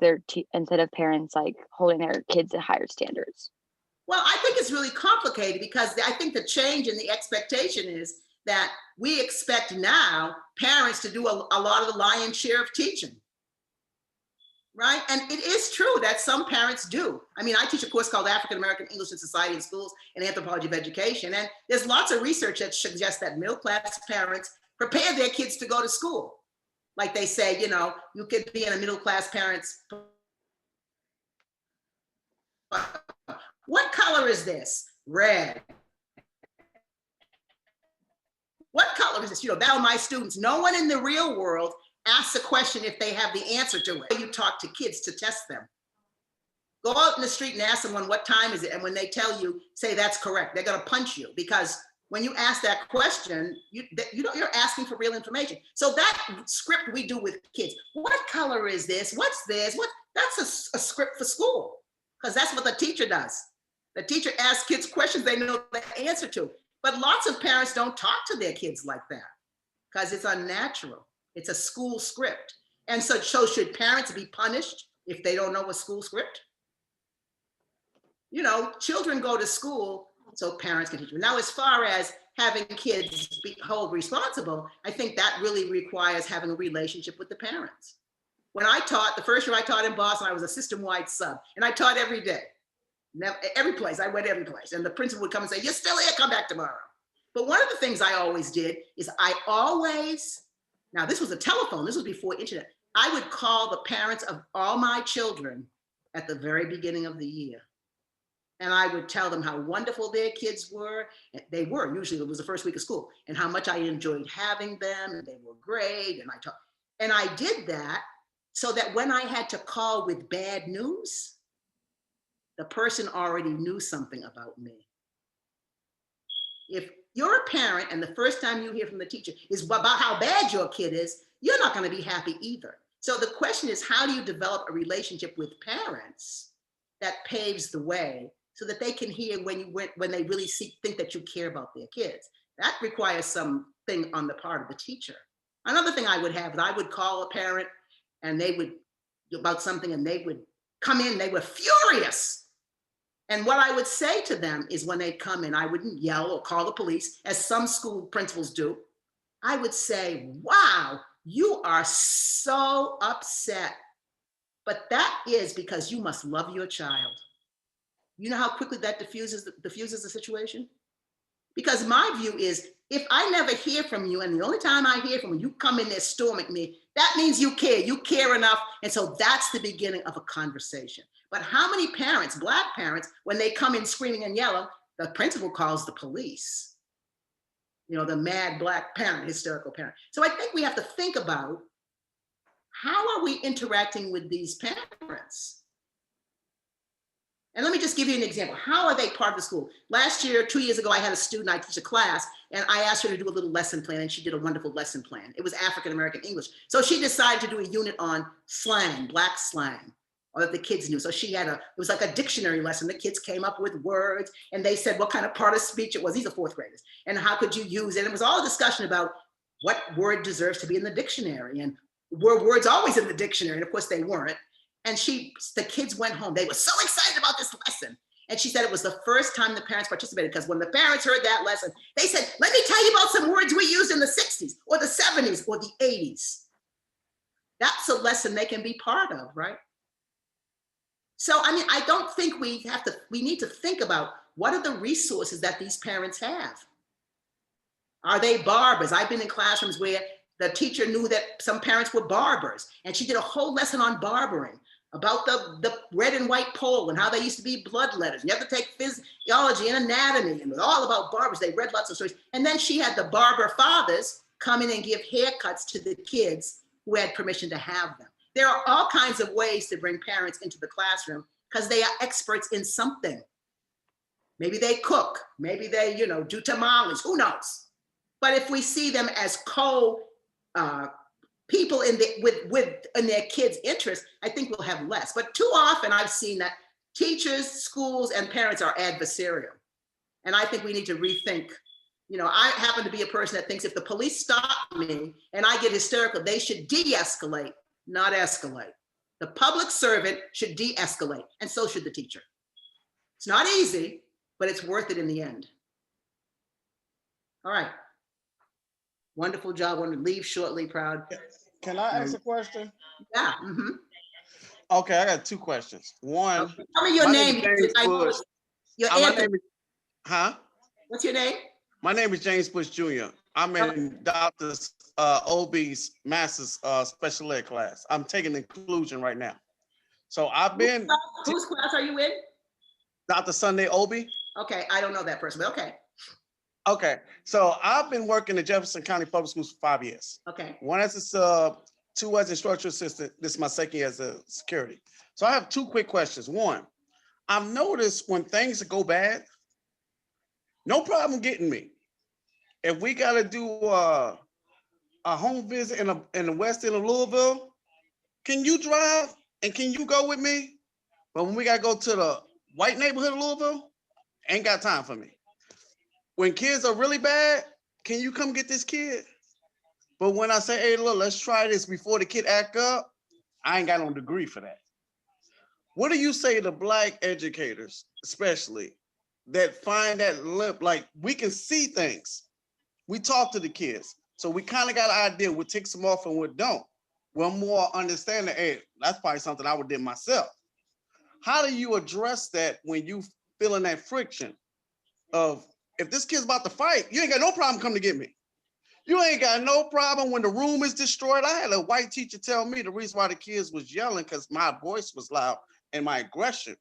parents like holding their kids to higher standards. Well, I think it's really complicated because I think the change in the expectation is that we expect now parents to do a lot of the lion's share of teaching, right? And it is true that some parents do. I mean, I teach a course called African American English and Society in Schools and Anthropology of Education. And there's lots of research that suggests that middle-class parents prepare their kids to go to school. Like they say, you know, you could be in a middle-class parent's. What color is this? Red. What color is this? You know, now my students, no one in the real world asks a question if they have the answer to it. You talk to kids to test them. Go out in the street and ask someone, what time is it? And when they tell you, say that's correct. They're gonna punch you, because when you ask that question, you're asking for real information. So that script we do with kids, what color is this? What's this? That's a script for school, because that's what the teacher does. The teacher asks kids questions they know the answer to. But lots of parents don't talk to their kids like that because it's unnatural. It's a school script. And so should parents be punished if they don't know a school script? You know, children go to school so parents can teach them. Now, as far as having kids be held responsible, I think that really requires having a relationship with the parents. When I taught, the first year I taught in Boston, I was a system-wide sub, and I taught every day. Never, every place, I went every place. And the principal would come and say, "You're still here, come back tomorrow." But one of the things I always did is now this was a telephone, this was before internet. I would call the parents of all my children at the very beginning of the year. And I would tell them how wonderful their kids were. They were, usually it was the first week of school, and how much I enjoyed having them, and they were great. And I did that so that when I had to call with bad news, the person already knew something about me. If you're a parent and the first time you hear from the teacher is about how bad your kid is, you're not going to be happy either. So the question is, how do you develop a relationship with parents that paves the way so that they can hear when they really think that you care about their kids? That requires something on the part of the teacher. Another thing I would have is I would call a parent and they would about something, and they would come in, they were furious. And what I would say to them is, when they come in, I wouldn't yell or call the police, as some school principals do. I would say, "Wow, you are so upset. But that is because you must love your child." You know how quickly that diffuses the situation? Because my view is, if I never hear from you, and the only time I hear from you come in there storming me, that means you care enough. And so that's the beginning of a conversation. But how many parents, Black parents, when they come in screaming and yelling, the principal calls the police? You know, the mad Black parent, hysterical parent. So I think we have to think about, how are we interacting with these parents? And let me just give you an example. How are they part of the school? Last year, 2 years ago, I had a student, I teach a class, and I asked her to do a little lesson plan, and she did a wonderful lesson plan. It was African-American English. So she decided to do a unit on slang, Black slang, or that the kids knew. So it was like a dictionary lesson. The kids came up with words, and they said what kind of part of speech it was. These are fourth graders. And how could you use it? And it was all a discussion about what word deserves to be in the dictionary, and were words always in the dictionary? And of course they weren't. And the kids went home. They were so excited about this lesson. And she said it was the first time the parents participated, because when the parents heard that lesson, they said, "Let me tell you about some words we used in the 60s or the 70s or the 80s. That's a lesson they can be part of, right? So, I mean, I don't think we need to think about, what are the resources that these parents have? Are they barbers? I've been in classrooms where the teacher knew that some parents were barbers, and she did a whole lesson on barbering, about the red and white pole and how they used to be bloodletters. You have to take physiology and anatomy, and it was all about barbers. They read lots of stories. And then she had the barber fathers come in and give haircuts to the kids who had permission to have them. There are all kinds of ways to bring parents into the classroom, because they are experts in something. Maybe they cook, maybe they, do tamales, who knows? But if we see them as people in their kids' interests, I think we'll have less. But too often I've seen that teachers, schools, and parents are adversarial. And I think we need to rethink. I happen to be a person that thinks if the police stop me and I get hysterical, they should de-escalate, not escalate. The public servant should de-escalate, and so should the teacher. It's not easy, but it's worth it in the end. All right. Wonderful job. I want to leave shortly, proud. Can I ask a question? Yeah. Mm-hmm. Okay, I got two questions. One. Okay. Tell me your name. Huh? What's your name? My name is James Bush Jr. I'm in Dr. Obie's master's special ed class. I'm taking inclusion right now. So I've been. Whose class are you in? Dr. Sunday Obie. Okay, I don't know that person, but okay. Okay, so I've been working at Jefferson County Public Schools for 5 years. Okay. One as a sub, two as instructional assistant. This is my second year as a security. So I have two quick questions. One, I've noticed when things go bad, no problem getting me. If we got to do a home visit in the west end of Louisville, can you drive and can you go with me? But when we got to go to the white neighborhood of Louisville, ain't got time for me. When kids are really bad, can you come get this kid? But when I say, hey, look, let's try this before the kid act up, I ain't got no degree for that. What do you say to Black educators, especially, that find that lip, like we can see things. We talk to the kids. So we kind of got an idea what ticks them off and what don't. We're more understanding, hey, that's probably something I would do myself. How do you address that when you feeling that friction of, if this kid's about to fight, you ain't got no problem coming to get me. You ain't got no problem when the room is destroyed. I had a white teacher tell me the reason why the kids was yelling because my voice was loud and my aggression.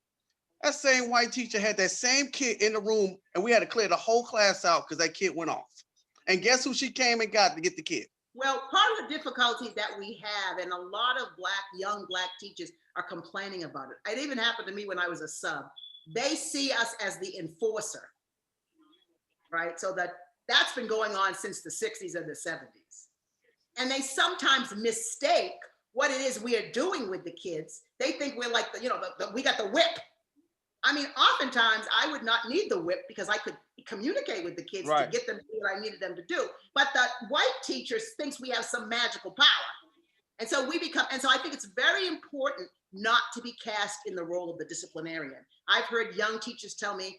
That same white teacher had that same kid in the room and we had to clear the whole class out because that kid went off. And guess who she came and got to get the kid? Well, part of the difficulty that we have, and a lot of young black teachers are complaining about it. It even happened to me when I was a sub. They see us as the enforcer, right? So that's been going on since the 60s or the 70s. And they sometimes mistake what it is we are doing with the kids. They think we're like, we got the whip. I mean, oftentimes I would not need the whip because I could communicate with the kids to get them to do what I needed them to do. But the white teachers thinks we have some magical power. And so I think it's very important not to be cast in the role of the disciplinarian. I've heard young teachers tell me,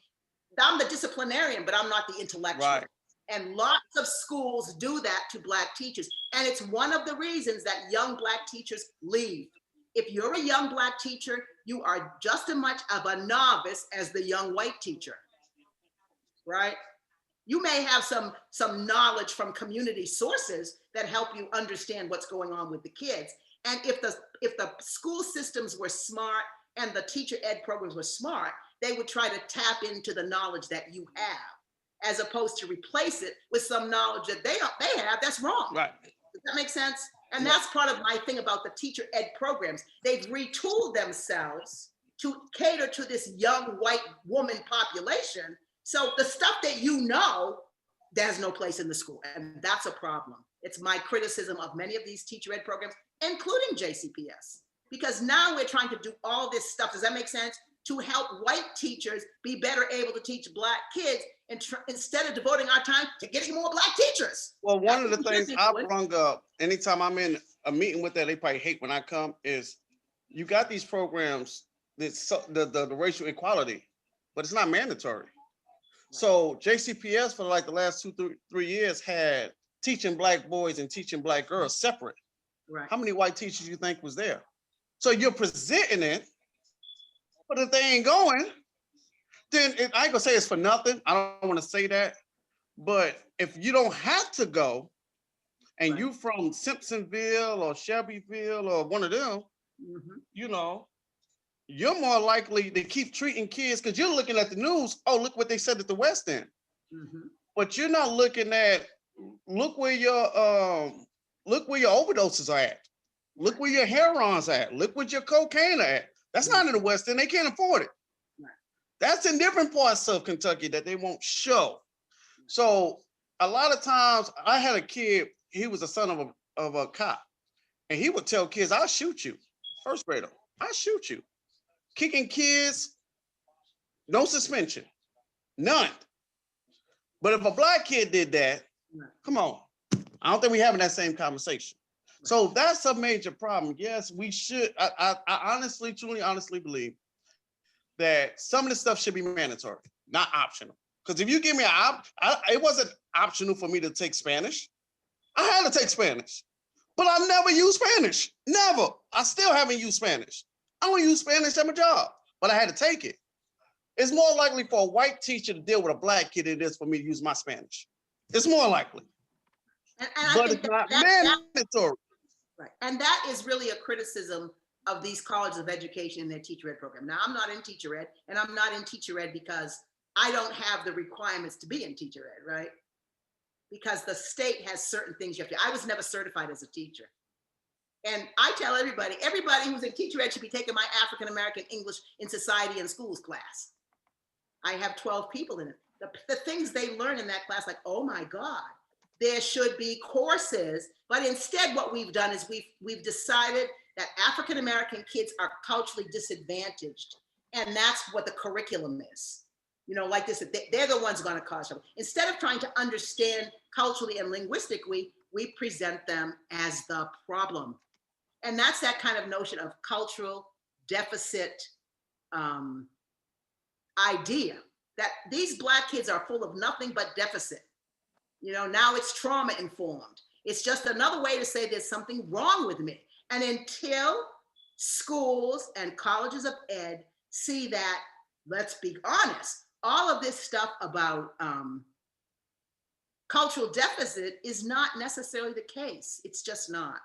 I'm the disciplinarian, but I'm not the intellectual. Right. And lots of schools do that to black teachers. And it's one of the reasons that young black teachers leave. If you're a young black teacher, you are just as much of a novice as the young white teacher, right? You may have some knowledge from community sources that help you understand what's going on with the kids. And if the school systems were smart and the teacher ed programs were smart, they would try to tap into the knowledge that you have, as opposed to replace it with some knowledge that they have that's wrong. Right. Does that make sense? And that's part of my thing about the teacher ed programs. They've retooled themselves to cater to this young white woman population. So the stuff that there's no place in the school. And that's a problem. It's my criticism of many of these teacher ed programs, including JCPS, because now we're trying to do all this stuff. Does that make sense? To help white teachers be better able to teach black kids instead of devoting our time to getting more black teachers. Well, one of the things I bring up anytime I'm in a meeting with that, they probably hate when I come, is you got these programs, the racial equality, but it's not mandatory. Right. So JCPS for like the last 2-3 years had teaching black boys and teaching black girls separate. Right. How many white teachers you think was there? So you're presenting it, but if they ain't going, then I ain't gonna say it's for nothing. I don't want to say that. But if you don't have to go and you from Simpsonville or Shelbyville or one of them, you're more likely to keep treating kids because you're looking at the news. Oh, look what they said at the West End. But you're not looking at, look where your overdoses are at. Look where your heroin's at. Look what your cocaine are at. That's not in the West End. They can't afford it. That's in different parts of Kentucky that they won't show. So a lot of times I had a kid, he was a son of a cop, and he would tell kids, I'll shoot you. First grader, I'll shoot you. Kicking kids, no suspension, none. But if a black kid did that, come on. I don't think we're having that same conversation. So that's a major problem. Yes, we should. I honestly, truly, honestly believe that some of this stuff should be mandatory, not optional. Because if you give me it wasn't optional for me to take Spanish. I had to take Spanish, but I've never used Spanish. Never. I still haven't used Spanish. I don't use Spanish at my job, but I had to take it. It's more likely for a white teacher to deal with a black kid than it is for me to use my Spanish. It's more likely. But it's not mandatory. Right. And that is really a criticism of these colleges of education and their teacher ed program. Now, I'm not in teacher ed, and I'm not in teacher ed because I don't have the requirements to be in teacher ed, right? Because the state has certain things you have to. I was never certified as a teacher. And I tell everybody who's in teacher ed should be taking my African American English in Society and Schools class. I have 12 people in it. The things they learn in that class, like, oh my God, there should be courses. But instead what we've done is we've decided that African American kids are culturally disadvantaged. And that's what the curriculum is. Like this, they're the ones going to cause trouble. Instead of trying to understand culturally and linguistically, we present them as the problem. And that's that kind of notion of cultural deficit idea. that these Black kids are full of nothing but deficit. You know, now it's trauma informed. It's just another way to say there's something wrong with me. And until schools and colleges of ed see that, let's be honest, all of this stuff about cultural deficit is not necessarily the case. It's just not.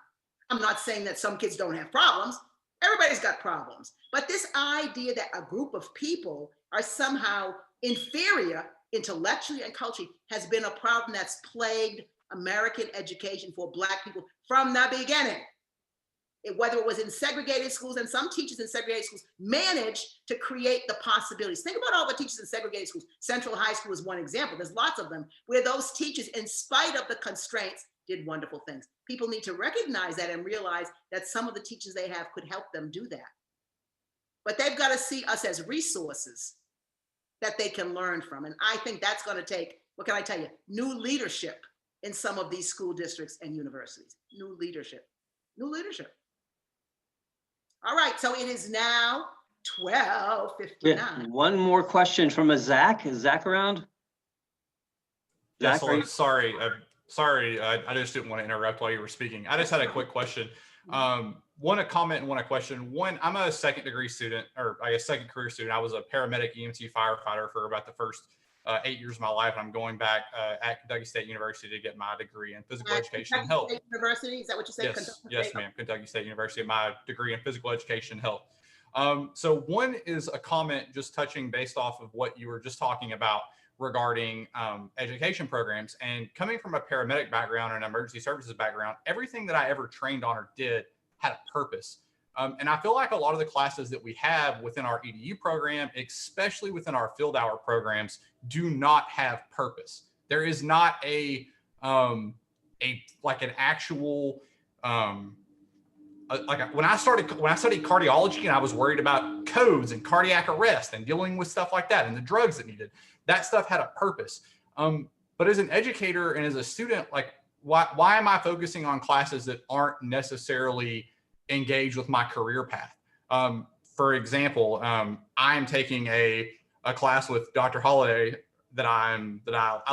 I'm not saying that some kids don't have problems. Everybody's got problems. But this idea that a group of people are somehow inferior intellectually and culturally has been a problem that's plagued American education for Black people from the beginning. Whether it was in segregated schools, and some teachers in segregated schools managed to create the possibilities. Think about all the teachers in segregated schools. Central High School is one example. There's lots of them where those teachers, in spite of the constraints, did wonderful things. People need to recognize that and realize that some of the teachers they have could help them do that. But they've got to see us as resources that they can learn from. And I think that's going to take, what can I tell you, new leadership in some of these school districts and universities. New leadership. All right, so it is now 12:59. One more question from a Zach. Is Zach around? Yes, Zach, are you- sorry. I just didn't want to interrupt while you were speaking. I just had a quick question. One a comment and one a question. One, I'm a second degree student, or I guess second career student. I was a paramedic EMT firefighter for about the first 8 years of my life. I'm going back at Kentucky State University to get my degree in physical education and health. State University, is that what you said? Yes, ma'am. Kentucky State University, my degree in physical education and health. So one is a comment just touching based off of what you were just talking about regarding education programs, and coming from a paramedic background and emergency services background, everything that I ever trained on or did had a purpose. And I feel like a lot of the classes that we have within our EDU program, especially within our field hour programs, do not have purpose. There is not an actual when I studied cardiology and I was worried about codes and cardiac arrest and dealing with stuff like that and the drugs that needed, that stuff had a purpose. But as an educator and as a student, like why am I focusing on classes that aren't necessarily engaged with my career path? For example, I'm taking a class with Dr. Holliday that I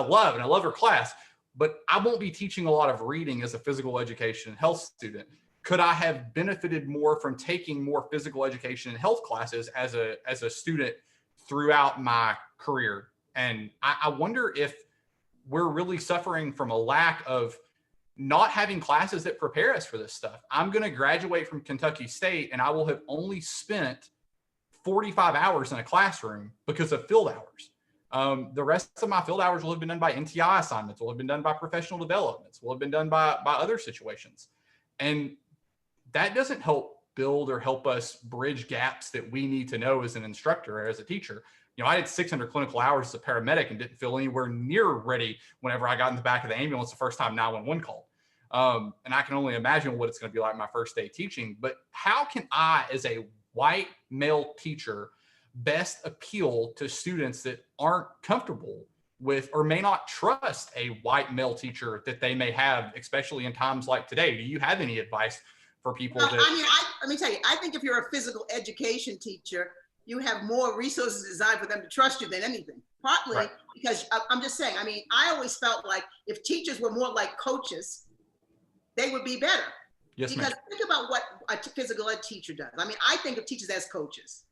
love, and I love her class, but I won't be teaching a lot of reading as a physical education and health student. Could I have benefited more from taking more physical education and health classes as a student throughout my career? And I wonder if we're really suffering from a lack of not having classes that prepare us for this stuff. I'm going to graduate from Kentucky State and I will have only spent 45 hours in a classroom because of field hours. The rest of my field hours will have been done by NTI assignments, will have been done by professional developments, will have been done by other situations. And that doesn't help build or help us bridge gaps that we need to know as an instructor or as a teacher. You know, I did 600 clinical hours as a paramedic and didn't feel anywhere near ready whenever I got in the back of the ambulance the first time 911 called. And I can only imagine what it's going to be like my first day teaching. But how can I, as a white male teacher, best appeal to students that aren't comfortable with or may not trust a white male teacher that they may have, especially in times like today? Do you have any advice for people that... let me tell you, I think if you're a physical education teacher, you have more resources designed for them to trust you than anything. Partly right. Because I'm just saying, I always felt like if teachers were more like coaches, they would be better. Yes, because ma'am. Think about what a physical ed teacher does. I think of teachers as coaches.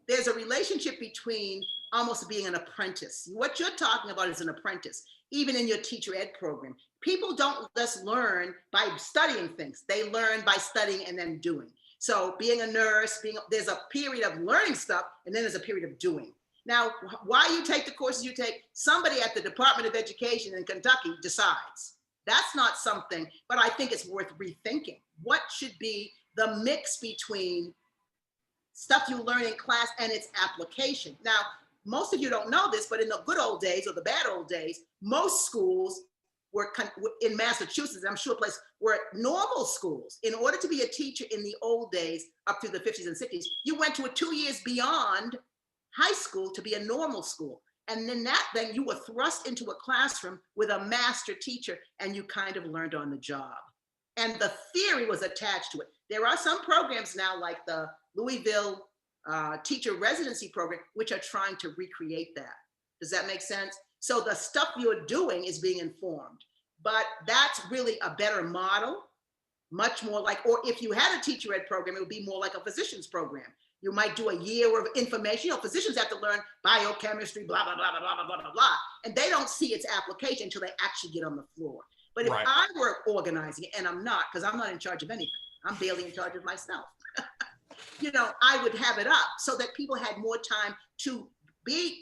There's a relationship between almost being an apprentice. What you're talking about is an apprentice, even in your teacher ed program. People don't just learn by studying things. They learn by studying and then doing. So being a nurse, there's a period of learning stuff, and then there's a period of doing. Now, why you take the courses you take, somebody at the Department of Education in Kentucky decides. That's not something, but I think it's worth rethinking. What should be the mix between stuff you learn in class and its application? Now, most of you don't know this, but in the good old days or the bad old days, most schools were in Massachusetts, I'm sure places were normal schools. In order to be a teacher in the old days, up through the 50s and 60s, you went to 2 years beyond high school to be a normal school. And then you were thrust into a classroom with a master teacher and you kind of learned on the job. And the theory was attached to it. There are some programs now like the Louisville teacher residency program, which are trying to recreate that. Does that make sense? So the stuff you're doing is being informed, but that's really a better model, much more like, or if you had a teacher ed program, it would be more like a physician's program. You might do a year of information. You know, physicians have to learn biochemistry, blah, blah, blah, blah, blah, blah, blah, blah. And they don't see its application until they actually get on the floor. But if I were organizing it, and I'm not, because I'm not in charge of anything, I'm barely in charge of myself. You know, I would have it up so that people had more time to be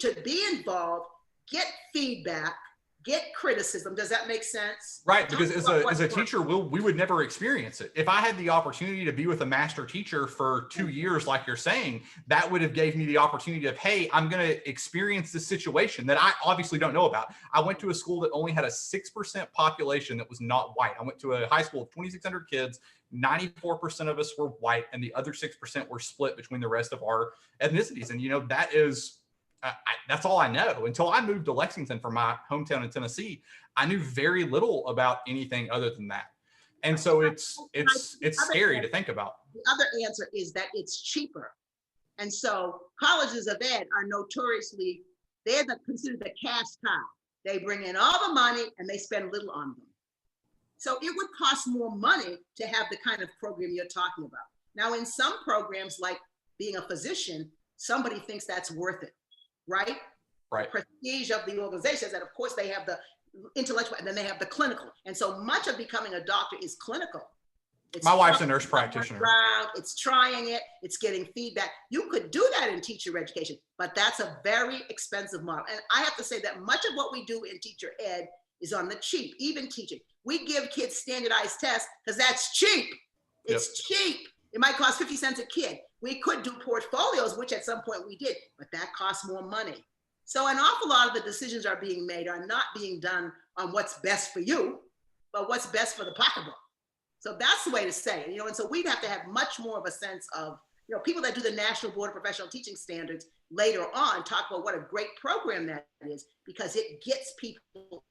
involved, get feedback, get criticism. Does that make sense? Right, because as a teacher, we would never experience it. If I had the opportunity to be with a master teacher for 2 years, like you're saying, that would have gave me the opportunity of, hey, I'm going to experience this situation that I obviously don't know about. I went to a school that only had a 6% population that was not white. I went to a high school of 2,600 kids. 94% of us were white, and the other 6% were split between the rest of our ethnicities. And, you know, that is, that's all I know. Until I moved to Lexington from my hometown in Tennessee, I knew very little about anything other than that. And so it's scary to think about. The other answer is that it's cheaper. And so colleges of ed are notoriously, they're considered the cash cow. They bring in all the money and they spend little on them. So it would cost more money to have the kind of program you're talking about. Now, in some programs, like being a physician, somebody thinks that's worth it, right? Right. The prestige of the organization is that, of course, they have the intellectual and then they have the clinical. And so much of becoming a doctor is clinical. My wife's a nurse practitioner. It's trying it, it's getting feedback. You could do that in teacher education, but that's a very expensive model. And I have to say that much of what we do in teacher ed is on the cheap, even teaching. We give kids standardized tests because that's cheap. It's cheap. It might cost 50 cents a kid. We could do portfolios, which at some point we did, but that costs more money. So an awful lot of the decisions are being made are not being done on what's best for you, but what's best for the pocketbook. So that's the way to say it, you know, and so we'd have to have much more of a sense of, you know, people that do the National Board of Professional Teaching Standards later on talk about what a great program that is because it gets people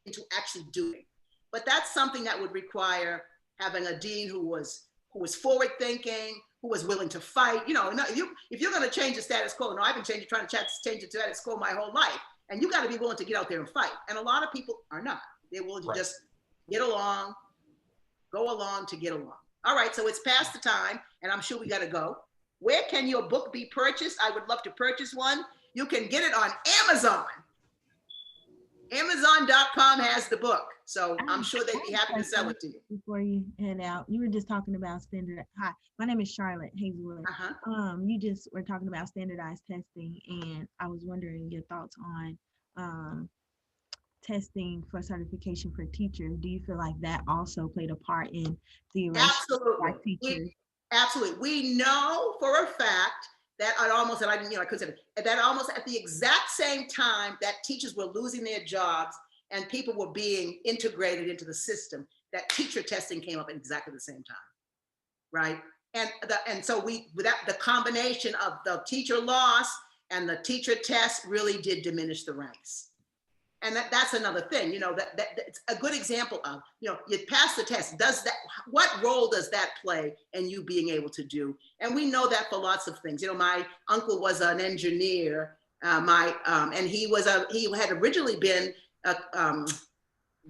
into actually doing. But that's something that would require having a dean who was forward thinking, who was willing to fight. You know, if you're going to change the status quo, no, I've been trying to change the status quo my whole life, and you got to be willing to get out there and fight. And a lot of people are not. They're willing to just get along, go along to get along. All right, so it's past the time, and I'm sure we got to go. Where can your book be purchased? I would love to purchase one. You can get it on Amazon. Amazon.com has the book. So I'm sure they'd be happy to sell it to you. Before you head out, you were just talking about hi, my name is Charlotte Hazelwood. You just were talking about standardized testing, and I was wondering your thoughts on testing for certification for teachers. Do you feel like that also played a part in the Absolutely. Absolutely. We know for a fact that almost at the exact same time that teachers were losing their jobs and people were being integrated into the system, that teacher testing came up at exactly the same time, right? And so the combination of the teacher loss and the teacher test really did diminish the ranks. And that's another thing, you know, that's a good example of, you know, you pass the test. What role does that play in you being able to do? And we know that for lots of things. You know, my uncle was an engineer, and he had originally been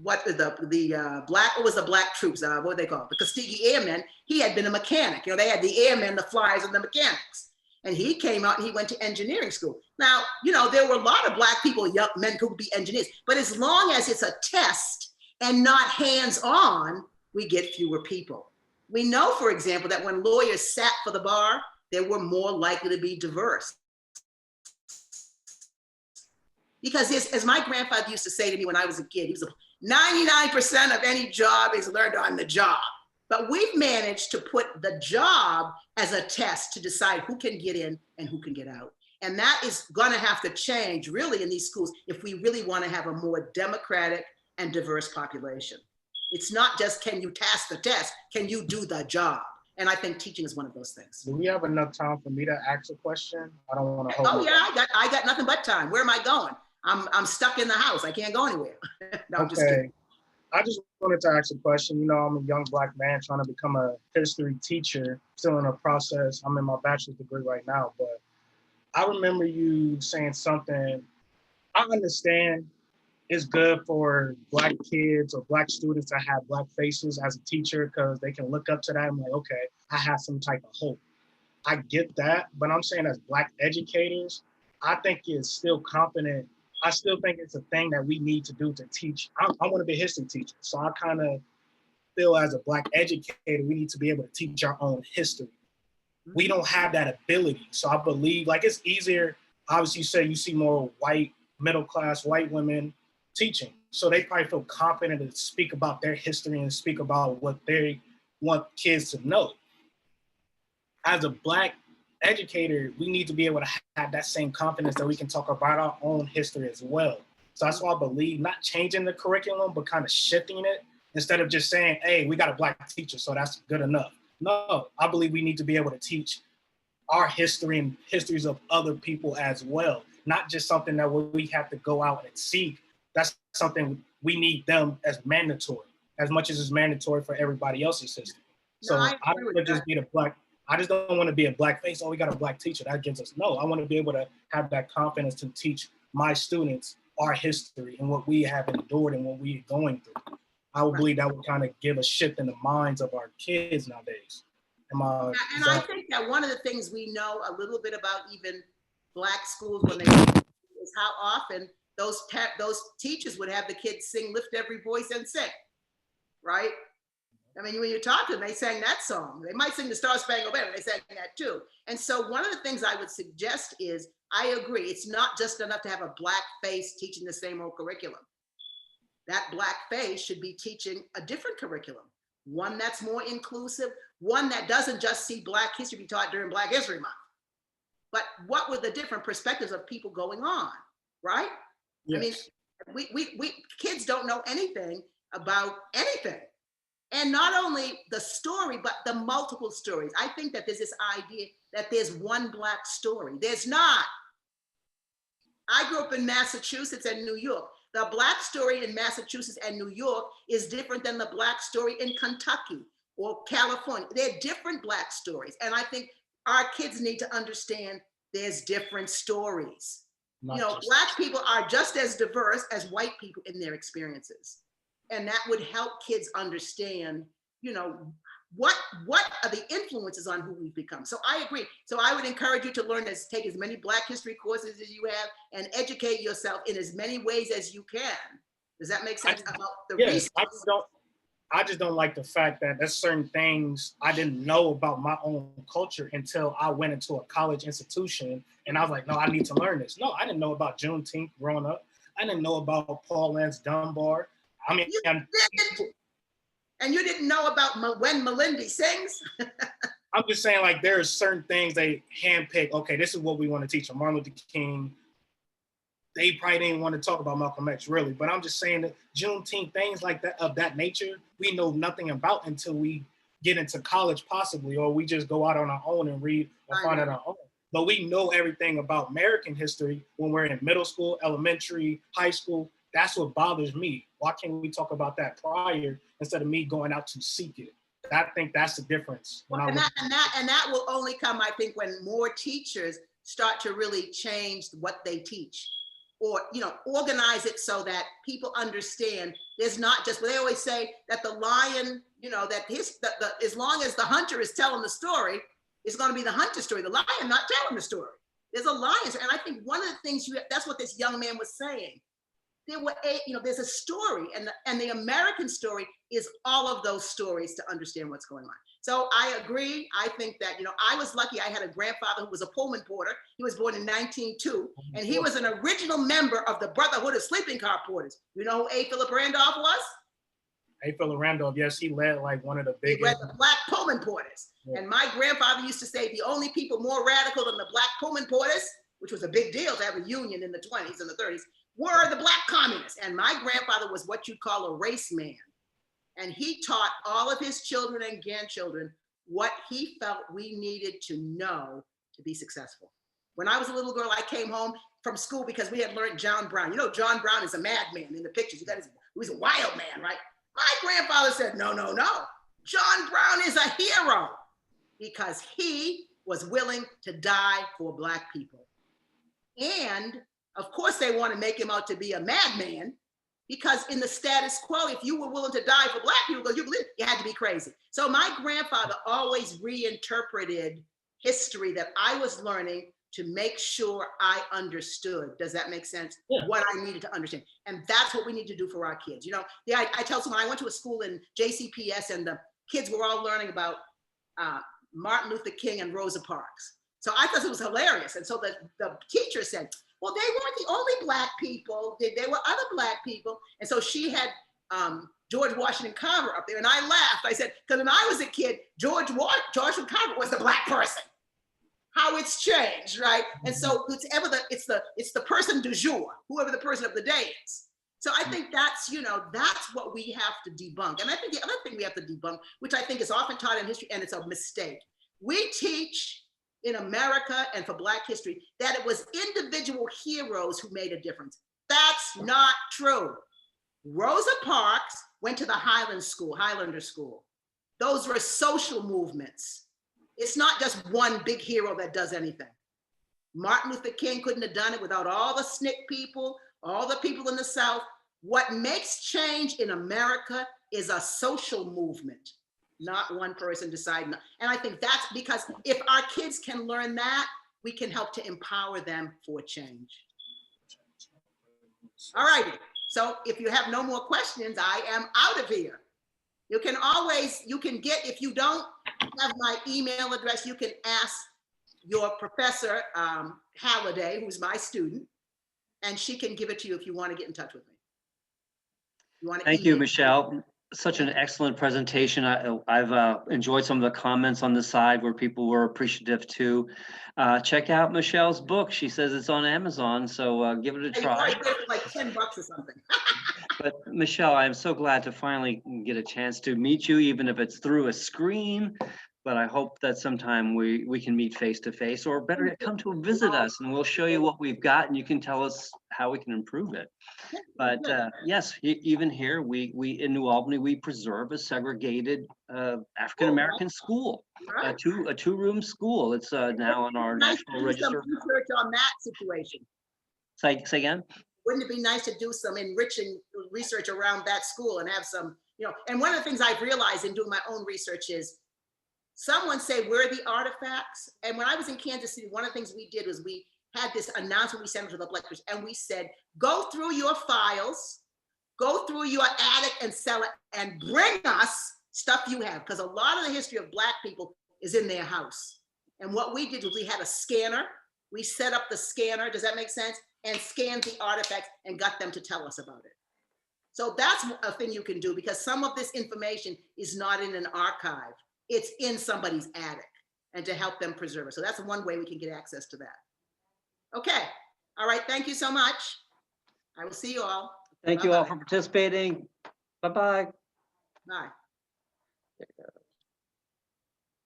what was the black troops? What were they called? The Tuskegee Airmen. He had been a mechanic. You know, they had the airmen, the flyers, and the mechanics. And he came out and he went to engineering school. Now, you know, there were a lot of Black people, young men who could be engineers, but as long as it's a test and not hands-on, we get fewer people. We know, for example, that when lawyers sat for the bar, they were more likely to be diverse. Because as my grandfather used to say to me when I was a kid, he was 99% of any job is learned on the job. But we've managed to put the job as a test to decide who can get in and who can get out. And that is going to have to change really in these schools if we really want to have a more democratic and diverse population. It's not just, can you pass the test? Can you do the job? And I think teaching is one of those things. Do we have enough time for me to ask a question? I don't want to hold. Oh yeah, I got nothing but time. Where am I going? I'm stuck in the house. I can't go anywhere. No, I'm just kidding. I just wanted to ask a question. You know, I'm a young Black man trying to become a history teacher, still in a process. I'm in my bachelor's degree right now, but I remember you saying something. I understand it's good for Black kids or Black students to have Black faces as a teacher because they can look up to that and be like, okay, I have some type of hope. I get that, but I'm saying as Black educators, I think it's still competent. I still think it's a thing that we need to do to teach. I want to be a history teacher. So I kind of feel as a Black educator, we need to be able to teach our own history. We don't have that ability. So I believe like it's easier. Obviously, you say you see more white, middle class white women teaching. So they probably feel confident to speak about their history and speak about what they want kids to know. As a Black educator, we need to be able to have that same confidence that we can talk about our own history as well. So that's why I believe not changing the curriculum, but kind of shifting it instead of just saying, hey, we got a Black teacher, so that's good enough. No, I believe we need to be able to teach our history and histories of other people as well, not just something that we have to go out and seek. That's something we need them as mandatory, as much as it's mandatory for everybody else's history. So I don't want to just be the Black. I just don't want to be a Black face. Oh, we got a Black teacher. That gives us no. I want to be able to have that confidence to teach my students our history and what we have endured and what we're going through. I would believe that would kind of give a shift in the minds of our kids nowadays. And I think that one of the things we know a little bit about even Black schools when they is how often those teachers would have the kids sing "Lift Every Voice and Sing," right? I mean, when you talk to them, they sang that song. They might sing the Star Spangled Banner, they sang that too. And so one of the things I would suggest is, I agree, it's not just enough to have a Black face teaching the same old curriculum. That Black face should be teaching a different curriculum, one that's more inclusive, one that doesn't just see Black history be taught during Black History Month, but what were the different perspectives of people going on, right? Yes. I mean, we kids don't know anything about anything. And not only the story, but the multiple stories. I think that there's this idea that there's one Black story. There's not. I grew up in Massachusetts and New York. The Black story in Massachusetts and New York is different than the Black story in Kentucky or California. They're different Black stories. And I think our kids need to understand there's different stories. Black people are just as diverse as white people in their experiences. And that would help kids understand, what are the influences on who we've become. So I agree. So I would encourage you to take as many Black history courses as you have and educate yourself in as many ways as you can. Does that make sense? Yes, I just don't like the fact that there's certain things I didn't know about my own culture until I went into a college institution and I was like, no, I need to learn this. No, I didn't know about Juneteenth growing up. I didn't know about Paul Laurence Dunbar. I mean, and you didn't know about when Melindy sings? I'm just saying, like, there are certain things they handpick. Okay, this is what we want to teach them. Martin Luther King. They probably didn't want to talk about Malcolm X, really. But I'm just saying that Juneteenth, things like that, of that nature, we know nothing about until we get into college, possibly, or we just go out on our own and read or find out our own. But we know everything about American history when we're in middle school, elementary, high school. That's what bothers me. Why can't we talk about that prior instead of me going out to seek it? I think that's the difference. And that will only come, I think, when more teachers start to really change what they teach, or organize it so that people understand. There's not just, they always say that the lion, that as long as the hunter is telling the story, it's going to be the hunter story. The lion not telling the story. There's a lion, and I think one of the things that's what this young man was saying. There's a story, and the American story is all of those stories to understand what's going on. So I agree. I think that, I was lucky. I had a grandfather who was a Pullman porter. He was born in 1902, and he was an original member of the Brotherhood of Sleeping Car Porters. You know who A. Philip Randolph was? A. Philip Randolph, yes, he led like one of the biggest. He led the Black Pullman porters. Yeah. And my grandfather used to say the only people more radical than the Black Pullman porters, which was a big deal to have a union in the 20s and the 30s, were the Black communists. And my grandfather was what you'd call a race man. And he taught all of his children and grandchildren what he felt we needed to know to be successful. When I was a little girl, I came home from school because we had learned John Brown. John Brown is a madman in the pictures. He was a wild man, right? My grandfather said, no, no, no. John Brown is a hero because he was willing to die for Black people. And of course, they want to make him out to be a madman because in the status quo, if you were willing to die for Black people because you believe, you had to be crazy. So my grandfather always reinterpreted history that I was learning to make sure I understood. Does that make sense? Yeah. What I needed to understand. And that's what we need to do for our kids. You know, I tell someone, I went to a school in JCPS and the kids were all learning about Martin Luther King and Rosa Parks. So I thought it was hilarious. And so the teacher said, well, they weren't the only Black people. There were other Black people. And so she had George Washington Carver up there. And I laughed. I said, because when I was a kid, George Washington Carver was the Black person. How it's changed, right? And so it's the person du jour, whoever the person of the day is. So I think that's what we have to debunk. And I think the other thing we have to debunk, which I think is often taught in history, and it's a mistake. We teach in America and for Black history that it was individual heroes who made a difference. That's not true. Rosa Parks went to the Highlander School. Those were social movements. It's not just one big hero that does anything. Martin Luther King couldn't have done it without all the SNCC people, all the people in the South. What makes change in America is a social movement, not one person deciding. And I think that's because if our kids can learn that, we can help to empower them for change. All righty. So if you have no more questions, I am out of here. You can get, if you don't have my email address, you can ask your professor, Halliday, who's my student, and she can give it to you if you want to get in touch with me. Thank you, Michele. Such an excellent presentation. I've enjoyed some of the comments on the side where people were appreciative too. Check out Michele's book. She says it's on Amazon, so give it a try. You for like $10 or something. But Michele, I'm so glad to finally get a chance to meet you, even if it's through a screen. But I hope that sometime we can meet face to face, or better yet, come to visit us and we'll show you what we've got and you can tell us how we can improve it. But yes, even here, we in New Albany, we preserve a segregated African-American school, a two-room school. It's now on our national register. Research on that situation. Say again? Wouldn't it be nice to do some enriching research around that school and have some, and one of the things I've realized in doing my own research is someone say, where are the artifacts? And when I was in Kansas City, one of the things we did was we had this announcement we sent to the Black Church, and we said, go through your files, go through your attic and cellar, and bring us stuff you have, because a lot of the history of Black people is in their house. And what we did was we had a scanner. We set up the scanner, does that make sense? And scanned the artifacts and got them to tell us about it. So that's a thing you can do, because some of this information is not in an archive. It's in somebody's attic, and to help them preserve it. So that's one way we can get access to that. Okay, all right, thank you so much. I will see you all. Thank you all for participating. Bye-bye. Bye.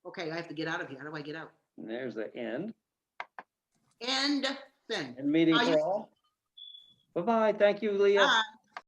Okay, I have to get out of here. How do I get out? And there's the end. End thing. And meeting for all. Bye-bye. Thank you, Leah. Bye.